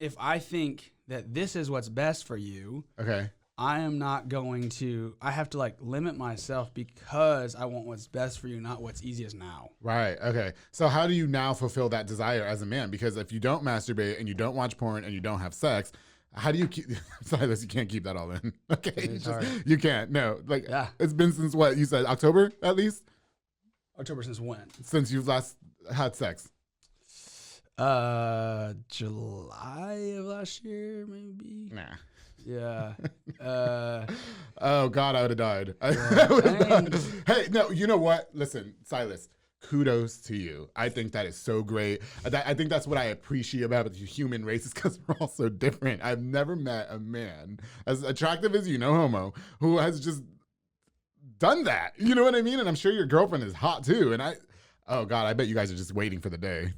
if I think that this is what's best for you, I am not going to. I have to like limit myself because I want what's best for you, not what's easiest now. Right. Okay. So how do you now fulfill that desire as a man? Because if you don't masturbate and you don't watch porn and you don't have sex, how do you keep? Silas, you can't keep that all in. Okay. You can't. No. Like it's been since what you said, October at least. October since when? Since you've last had sex. July of last year, maybe. Nah. Yeah. Oh God, I would have died. Hey, no, you know what? Listen, Silas, kudos to you. I think that is so great. I think that's what I appreciate about the human race is because we're all so different. I've never met a man as attractive as you, no homo, who has just done that. You know what I mean? And I'm sure your girlfriend is hot too. And oh God, I bet you guys are just waiting for the day.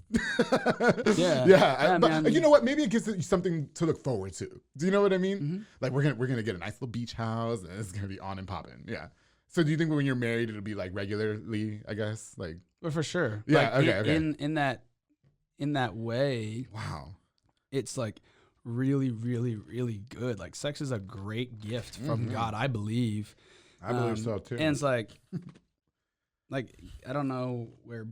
But you know what? Maybe it gives you something to look forward to. Do you know what I mean? Mm-hmm. Like we're gonna get a nice little beach house, and it's gonna be on and popping. Yeah. So do you think when you're married, it'll be like regularly? I guess like. Well, for sure. Yeah. Like okay. In that way. Wow. It's like really, really, really good. Like sex is a great gift from God, I believe. I believe so too. And it's like I don't know where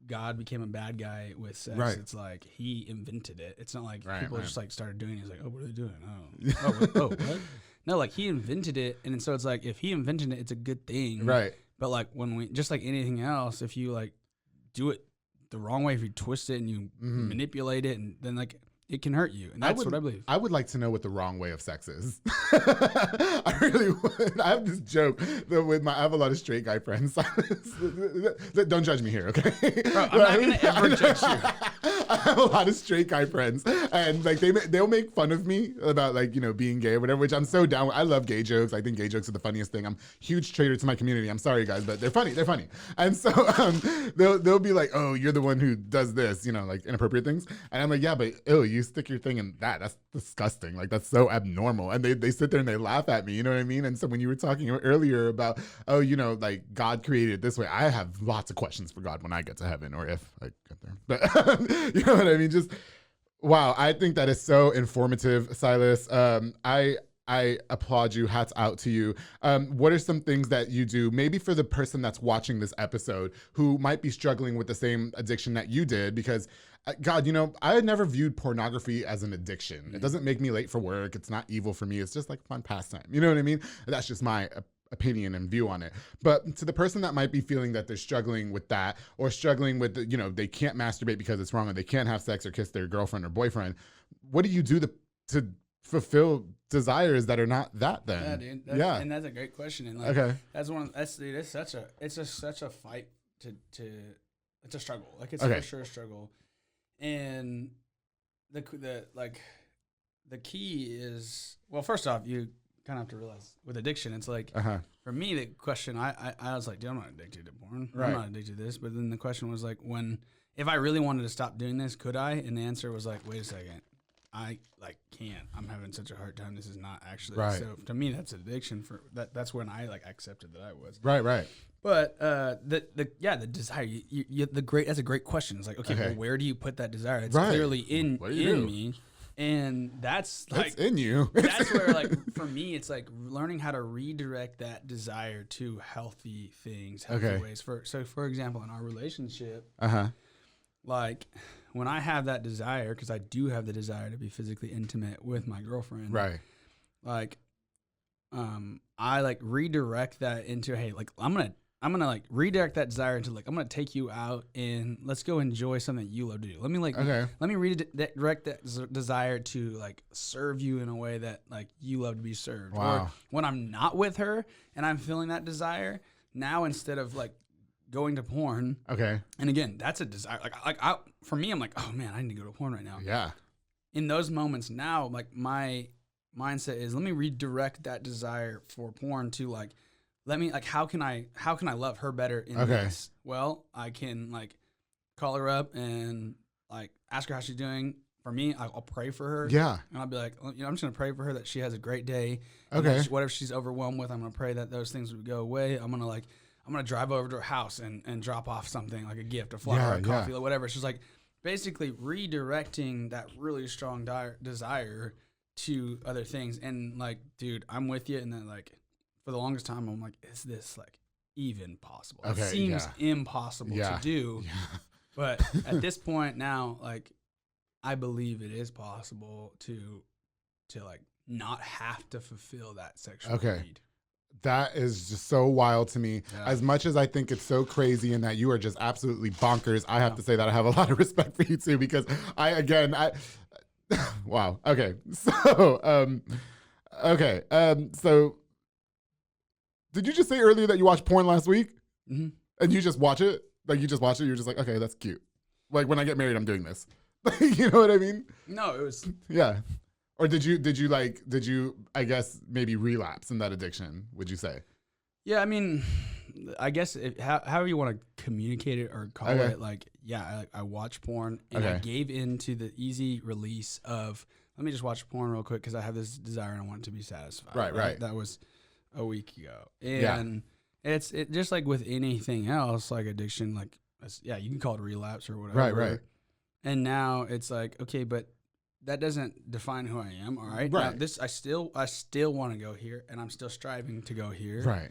God became a bad guy with sex. Right. It's like he invented it. It's not like people just like started doing it. It's like, oh, what are they doing? What? No, like he invented it, and so it's like if he invented it, it's a good thing. Right. But like when we just like anything else, if you like do it the wrong way, if you twist it and you manipulate it, and then like it can hurt you, and that's what I believe. I would like to know what the wrong way of sex is. I really would. I have this joke that I have a lot of straight guy friends. Don't judge me here, okay? Bro, I'm not gonna ever judge you. I have a lot of straight guy friends, and like they'll make fun of me about like being gay or whatever, which I'm so down with. I love gay jokes. I think gay jokes are the funniest thing. I'm a huge traitor to my community. I'm sorry guys, but they're funny. They're funny, and so they'll be like, oh, you're the one who does this, like inappropriate things, and I'm like, yeah, but you stick your thing in that's disgusting. Like that's so abnormal. And they sit there and they laugh at me, you know what I mean? And so when you were talking earlier about, like God created it this way, I have lots of questions for God when I get to heaven or if I get there. But you know what I mean? Just wow, I think that is so informative, Silas. I applaud you. Hats out to you. What are some things that you do, maybe for the person that's watching this episode who might be struggling with the same addiction that you did? Because God, I had never viewed pornography as an addiction. It doesn't make me late for work. It's not evil for me. It's just like a fun pastime. You know what I mean? That's just my opinion and view on it. But to the person that might be feeling that they're struggling with that or struggling with, they can't masturbate because it's wrong or they can't have sex or kiss their girlfriend or boyfriend, what do you do to fulfill desires that are not that then? Yeah, dude. And that's a great question. And like, it's such a fight it's a struggle. Like it's for sure a struggle. And the key is, well, first off, you kind of have to realize with addiction, it's like, for me, the question, I was like, dude, I'm not addicted to porn. Right. I'm not addicted to this. But then the question was like, when if I really wanted to stop doing this, could I? And the answer was like, wait a second. I like can't. I'm having such a hard time. This is not actually. Right. So to me, that's addiction. For that's when I like accepted that I was. Right. But the desire. That's a great question. It's like, okay, well, where do you put that desire? It's clearly in me, and that's in you. That's where like for me, it's like learning how to redirect that desire to healthy things, healthy ways. For example, in our relationship, like. When I have that desire, because I do have the desire to be physically intimate with my girlfriend, right? Like, I like redirect that into, hey, like I'm gonna like redirect that desire into like I'm gonna take you out and let's go enjoy something that you love to do. Let me redirect that desire to like serve you in a way that like you love to be served. Wow. Or when I'm not with her and I'm feeling that desire, now instead of like going to porn. Okay. And again, that's a desire. For me, I'm like, oh man, I need to go to porn right now. Yeah. In those moments now, like my mindset is, let me redirect that desire for porn to like, how can I love her better in this? Well, I can like call her up and like ask her how she's doing. For me, I'll pray for her. Yeah. And I'll be like, I'm just going to pray for her that she has a great day. Okay. Whatever she's overwhelmed with, I'm going to pray that those things would go away. I'm going to drive over to her house and drop off something like a gift, a flower, a coffee, or whatever. It's just like basically redirecting that really strong desire to other things. And like, dude, I'm with you. And then like for the longest time, I'm like, is this like even possible? It seems impossible to do. Yeah. But at this point now, like I believe it is possible to like not have to fulfill that sexual need. That is just so wild to me. Yeah. As much as I think it's so crazy and that you are just absolutely bonkers, I have to say that I have a lot of respect for you too, because wow. Okay. So, so did you just say earlier that you watched porn last week? Mm-hmm. And you just watch it? Like you just watch it? You're just like, okay, that's cute. Like when I get married, I'm doing this. You know what I mean? No, it was. Yeah. Or did you, I guess, maybe relapse in that addiction, would you say? Yeah, I mean, I guess however you want to communicate it or call it, like, yeah, I watch porn and I gave in to the easy release of, let me just watch porn real quick because I have this desire and I want it to be satisfied. Right. That was a week ago. And it's just like with anything else, like addiction, like, you can call it relapse or whatever. Right. And now it's like, okay, but that doesn't define who I am. All right. Right. Now, I still want to go here, and I'm still striving to go here. Right.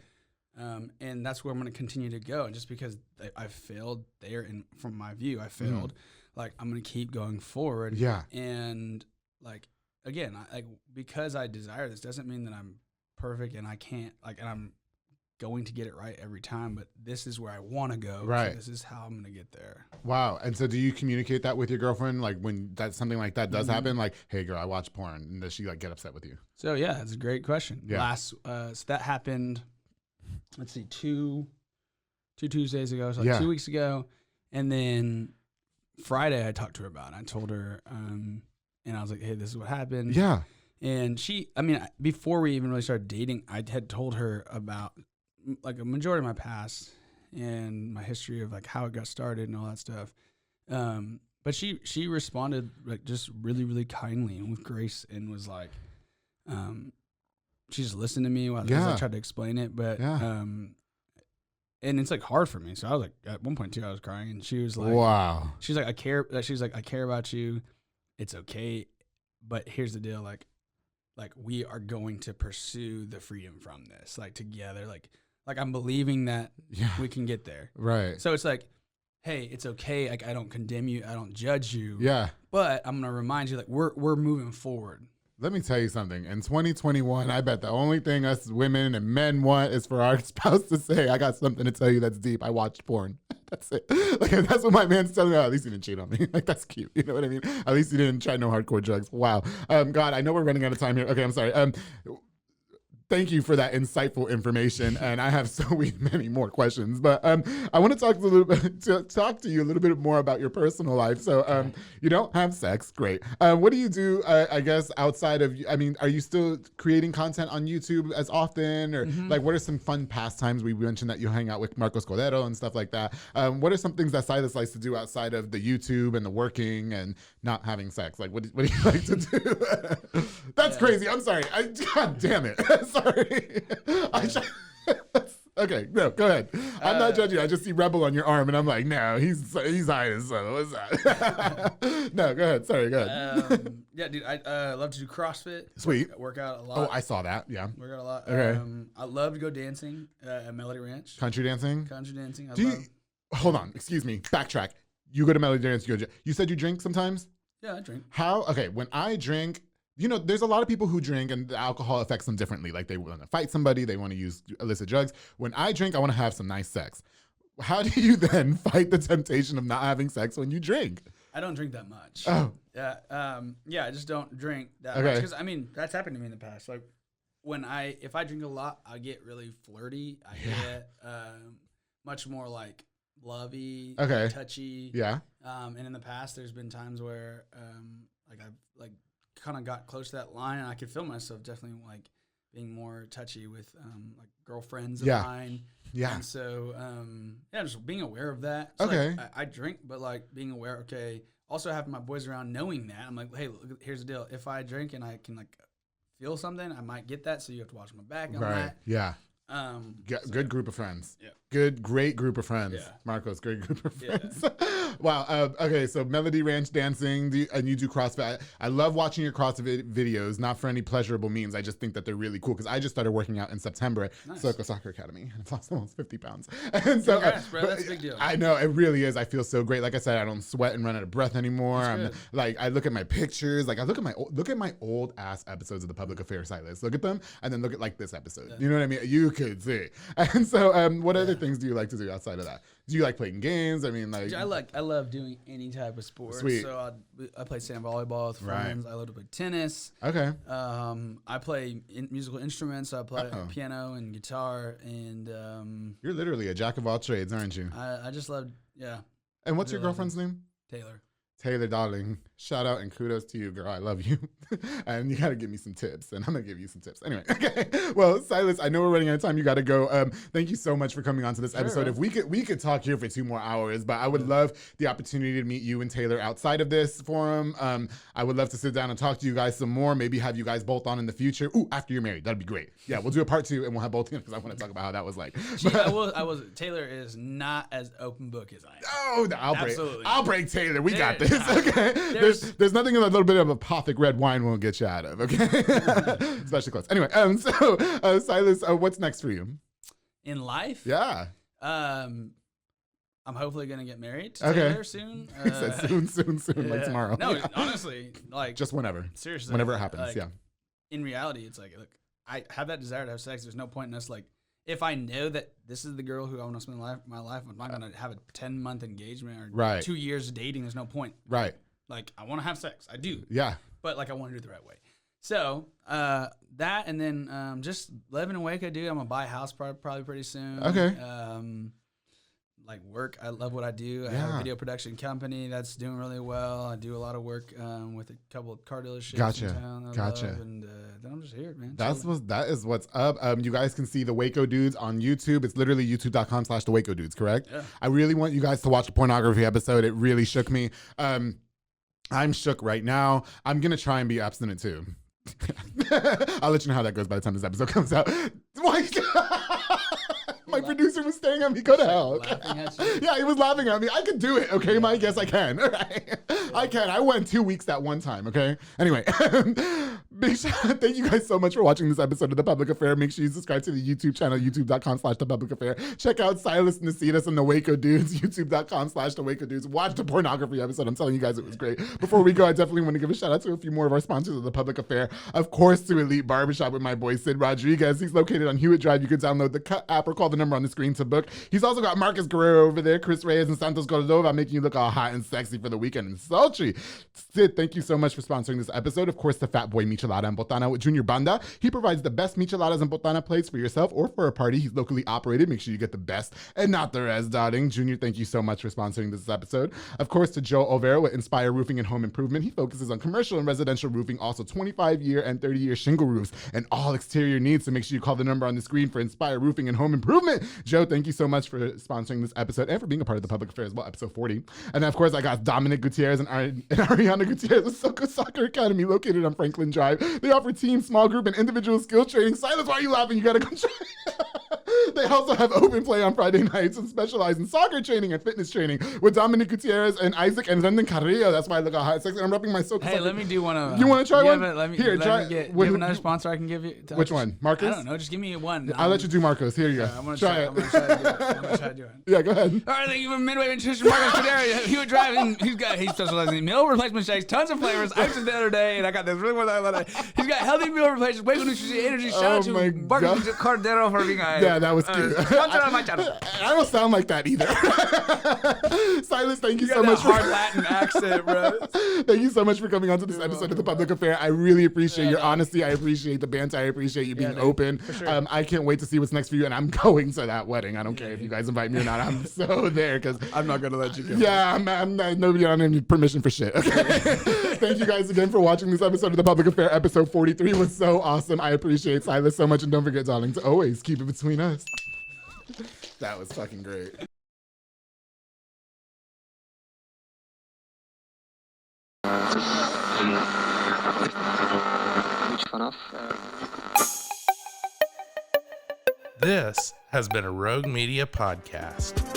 And that's where I'm going to continue to go. And just because I failed there, and from my view, I failed. Like I'm going to keep going forward. Yeah. And like again, because I desire this doesn't mean that I'm perfect and I can't and I'm going to get it right every time, but this is where I want to go. Right. So this is how I'm going to get there. Wow. And so do you communicate that with your girlfriend? Like when something like that does happen, like, hey girl, I watch porn, and does she like get upset with you? So yeah, that's a great question. Yeah. So that happened, let's see, two Tuesdays ago, so like 2 weeks ago. And then Friday I talked to her about it. I told her, and I was like, hey, this is what happened. Yeah. And before we even really started dating, I had told her about like a majority of my past and my history of like how it got started and all that stuff. But she responded like just really, really kindly and with grace, and was like, she just listened to me while I tried to explain it. But, and it's like hard for me. So I was like, at one point too, I was crying, and she was like, wow. She's like, I care about you. It's okay. But here's the deal. Like we are going to pursue the freedom from this, like together, like I'm believing that we can get there. Right. So it's like, hey, it's okay. Like I don't condemn you. I don't judge you. Yeah. But I'm going to remind you, like we're moving forward. Let me tell you something. In 2021, I bet the only thing us women and men want is for our spouse to say, I got something to tell you that's deep. I watched porn. That's it. Like, that's what my man's telling me. Oh, at least he didn't cheat on me. Like, that's cute. You know what I mean? At least he didn't try no hardcore drugs. Wow. God, I know we're running out of time here. Okay, I'm sorry. thank you for that insightful information, and I have so many more questions. But I want to talk to you a little bit more about your personal life. So you don't have sex, great. What do you do? I guess outside of, I mean, are you still creating content on YouTube as often, or like what are some fun pastimes? We mentioned that you hang out with Goldero and stuff like that. What are some things that Silas likes to do outside of the YouTube and the working and not having sex? Like, what do you like to do? That's crazy. I'm sorry. God damn it. Sorry. Okay, no, go ahead. I'm not judging. I just see Rebel on your arm, and I'm like, no, he's high as hell. What's that? No, go ahead. Sorry, go ahead. Yeah, dude, I love to do CrossFit. Sweet. Work out a lot. Oh, I saw that. Yeah. Work out a lot. Okay. I love to go dancing at Melody Ranch. Country dancing? Country dancing. Hold on. Excuse me. Backtrack. You go to Melody Dance. You said you drink sometimes? Yeah, I drink. How? Okay, when I drink, you know, there's a lot of people who drink and the alcohol affects them differently. Like they want to fight somebody, they want to use illicit drugs. When I drink, I want to have some nice sex. How do you then fight the temptation of not having sex when you drink? I don't drink that much. Oh. Yeah. I just don't drink that much. Because, I mean, that's happened to me in the past. Like, if I drink a lot, I get really flirty. I get much more, like, lovey, touchy. Yeah. And in the past, there's been times where, I've kind of got close to that line, and I could feel myself definitely like being more touchy with like girlfriends of mine. Yeah. And so just being aware of that. So, like, I drink, but like being aware. Okay. Also having my boys around, knowing that I'm like, hey, look, here's the deal. If I drink and I can like feel something, I might get that. So you have to watch my back on that. Yeah. Good group of friends. Yeah. Great group of friends. Yeah. Marcos, great group of friends. Yeah. Wow. Okay, so Melody Ranch dancing, and you do CrossFit. I love watching your CrossFit videos, not for any pleasurable means. I just think that they're really cool because I just started working out in September at Circle Soccer Academy, and I've lost almost 50 pounds. And so, congrats, bro. That's a big deal. I know, it really is. I feel so great. Like I said, I don't sweat and run out of breath anymore. I'm like, I look at my pictures, like I look at my old ass episodes of the Public Affair Silas. Look at them, and then look at like this episode. Yeah. You know what I mean? You could see. And so, what other things do you like to do outside of that? Do you like playing games? I mean, like I love doing any type of sport. Sweet. So I play sand volleyball with friends. Right. I love to play tennis. Okay. I play musical instruments. So I play piano and guitar. And you're literally a jack of all trades, aren't you? I just love And what's your girlfriend's name? Taylor, darling, shout out and kudos to you, girl. I love you. And you got to give me some tips, and I'm going to give you some tips. Anyway, okay. Well, Silas, I know we're running out of time. You got to go. Thank you so much for coming on to this episode. If we could talk here for 2 more hours, but I would love the opportunity to meet you and Taylor outside of this forum. I would love to sit down and talk to you guys some more, maybe have you guys both on in the future. Ooh, after you're married. That'd be great. Yeah, we'll do a part 2, and we'll have both because I want to talk about how that was like. Taylor is not as open book as I am. Oh, no, I'll break Taylor. We got this. Okay. There's nothing a little bit of apothic red wine won't get you out of, okay? Especially close. Anyway, Silas, what's next for you? In life? Yeah. I'm hopefully gonna get married to Taylor soon. He said soon, like tomorrow. No, honestly, like just whenever. Seriously. Whenever it happens, like, in reality, it's like, look, I have that desire to have sex. There's no point in us like, if I know that this is the girl who I want to spend my life, I'm not going to have a 10-month engagement or 2 years dating. There's no point. Right. Like, I want to have sex. I do. Yeah. But, like, I want to do it the right way. So, that and then just living in Waco, dude. I'm going to buy a house probably pretty soon. Okay. Like work, I love what I do. I have a video production company that's doing really well. I do a lot of work with a couple of car dealerships in town. Gotcha. And then I'm just here, man. That is what's up. You guys can see the Waco Dudes on YouTube. It's literally youtube.com/the Waco Dudes, correct? Yeah. I really want you guys to watch the pornography episode. It really shook me. I'm shook right now. I'm gonna try and be abstinent too. I'll let you know how that goes by the time this episode comes out. My producer was staring at me. Go to hell. Yeah, he was laughing at me. I could do it. Okay, Mike. Yes, I can. Right. I can. I went 2 weeks that one time. Okay. Anyway, thank you guys so much for watching this episode of The Public Affair. Make sure you subscribe to the YouTube channel, youtube.com/The Public Affair. Check out Silas, Nacita, and the Waco Dudes, youtube.com/The Waco Dudes. Watch the pornography episode. I'm telling you guys, it was great. Before we go, I definitely want to give a shout out to a few more of our sponsors of The Public Affair. Of course, to Elite Barbershop with my boy Sid Rodriguez. He's located on Hewitt Drive. You can download the Cut app or call the number on the screen to book. He's also got Marcus Guerrero over there, Chris Reyes and Santos Cordova, making you look all hot and sexy for the weekend and sultry. Sid, thank you so much for sponsoring this episode. Of course, the Fat Boy Micho Michelada and Botana with Junior Banda. He provides the best micheladas and botana plates for yourself or for a party. He's locally operated. Make sure you get the best and not the rest, darling. Junior, thank you so much for sponsoring this episode. Of course, to Joe Olvera with Inspire Roofing and Home Improvement. He focuses on commercial and residential roofing, also 25-year and 30-year shingle roofs and all exterior needs. So make sure you call the number on the screen for Inspire Roofing and Home Improvement. Joe, thank you so much for sponsoring this episode and for being a part of the public affair as well, episode 40. And then, of course, I got Dominic Gutierrez and Ariana Gutierrez with Soko Soccer Academy located on Franklin Drive. They offer team, small group, and individual skill training. Silas, why are you laughing? You gotta come try. They also have open play on Friday nights and specialize in soccer training and fitness training with Dominic Gutierrez and Isaac and Brendan Carrillo. That's why I look hot sexy. I'm repping my Soko Hey, Soccer. let me do one of You want to try one? Let me, Here, let try. me get. Do you have another sponsor I can give you? Which one? Marcus? I don't know. Just give me one. I'll let you do Marcos. Here you go. I'm gonna try it. I'm gonna try to do it. I'm gonna try to do it. Yeah, go ahead. All right, thank you for Midway Nutrition, Marcus Goldero. He would drive in. He specializes in meal replacement shakes, tons of flavors. I was just the other day, and I got this really one. He's got healthy meal replacements, Waco Nutrition, energy. Shout out to Marcus Goldero for being a yeah, that was cute. sponsor on my channel. I don't sound like that either. Silas, thank you You so got much that hard Latin accent, bro. Thank you so much for coming on to this episode of The Public Affair. I really appreciate your honesty. I appreciate the banter. I appreciate you being open. For sure. I can't wait to see what's next for you, and I'm going to that wedding. I don't care if you guys invite me or not. I'm so there because I'm not gonna let you go. Yeah, I'm not, nobody on any permission for shit. Okay. Thank you guys again for watching this episode of The Public Affair. Episode 43 was so awesome. I appreciate Silas so much, and don't forget, darling, to always keep it between us. That was fucking great. This has been a Rogue Media podcast.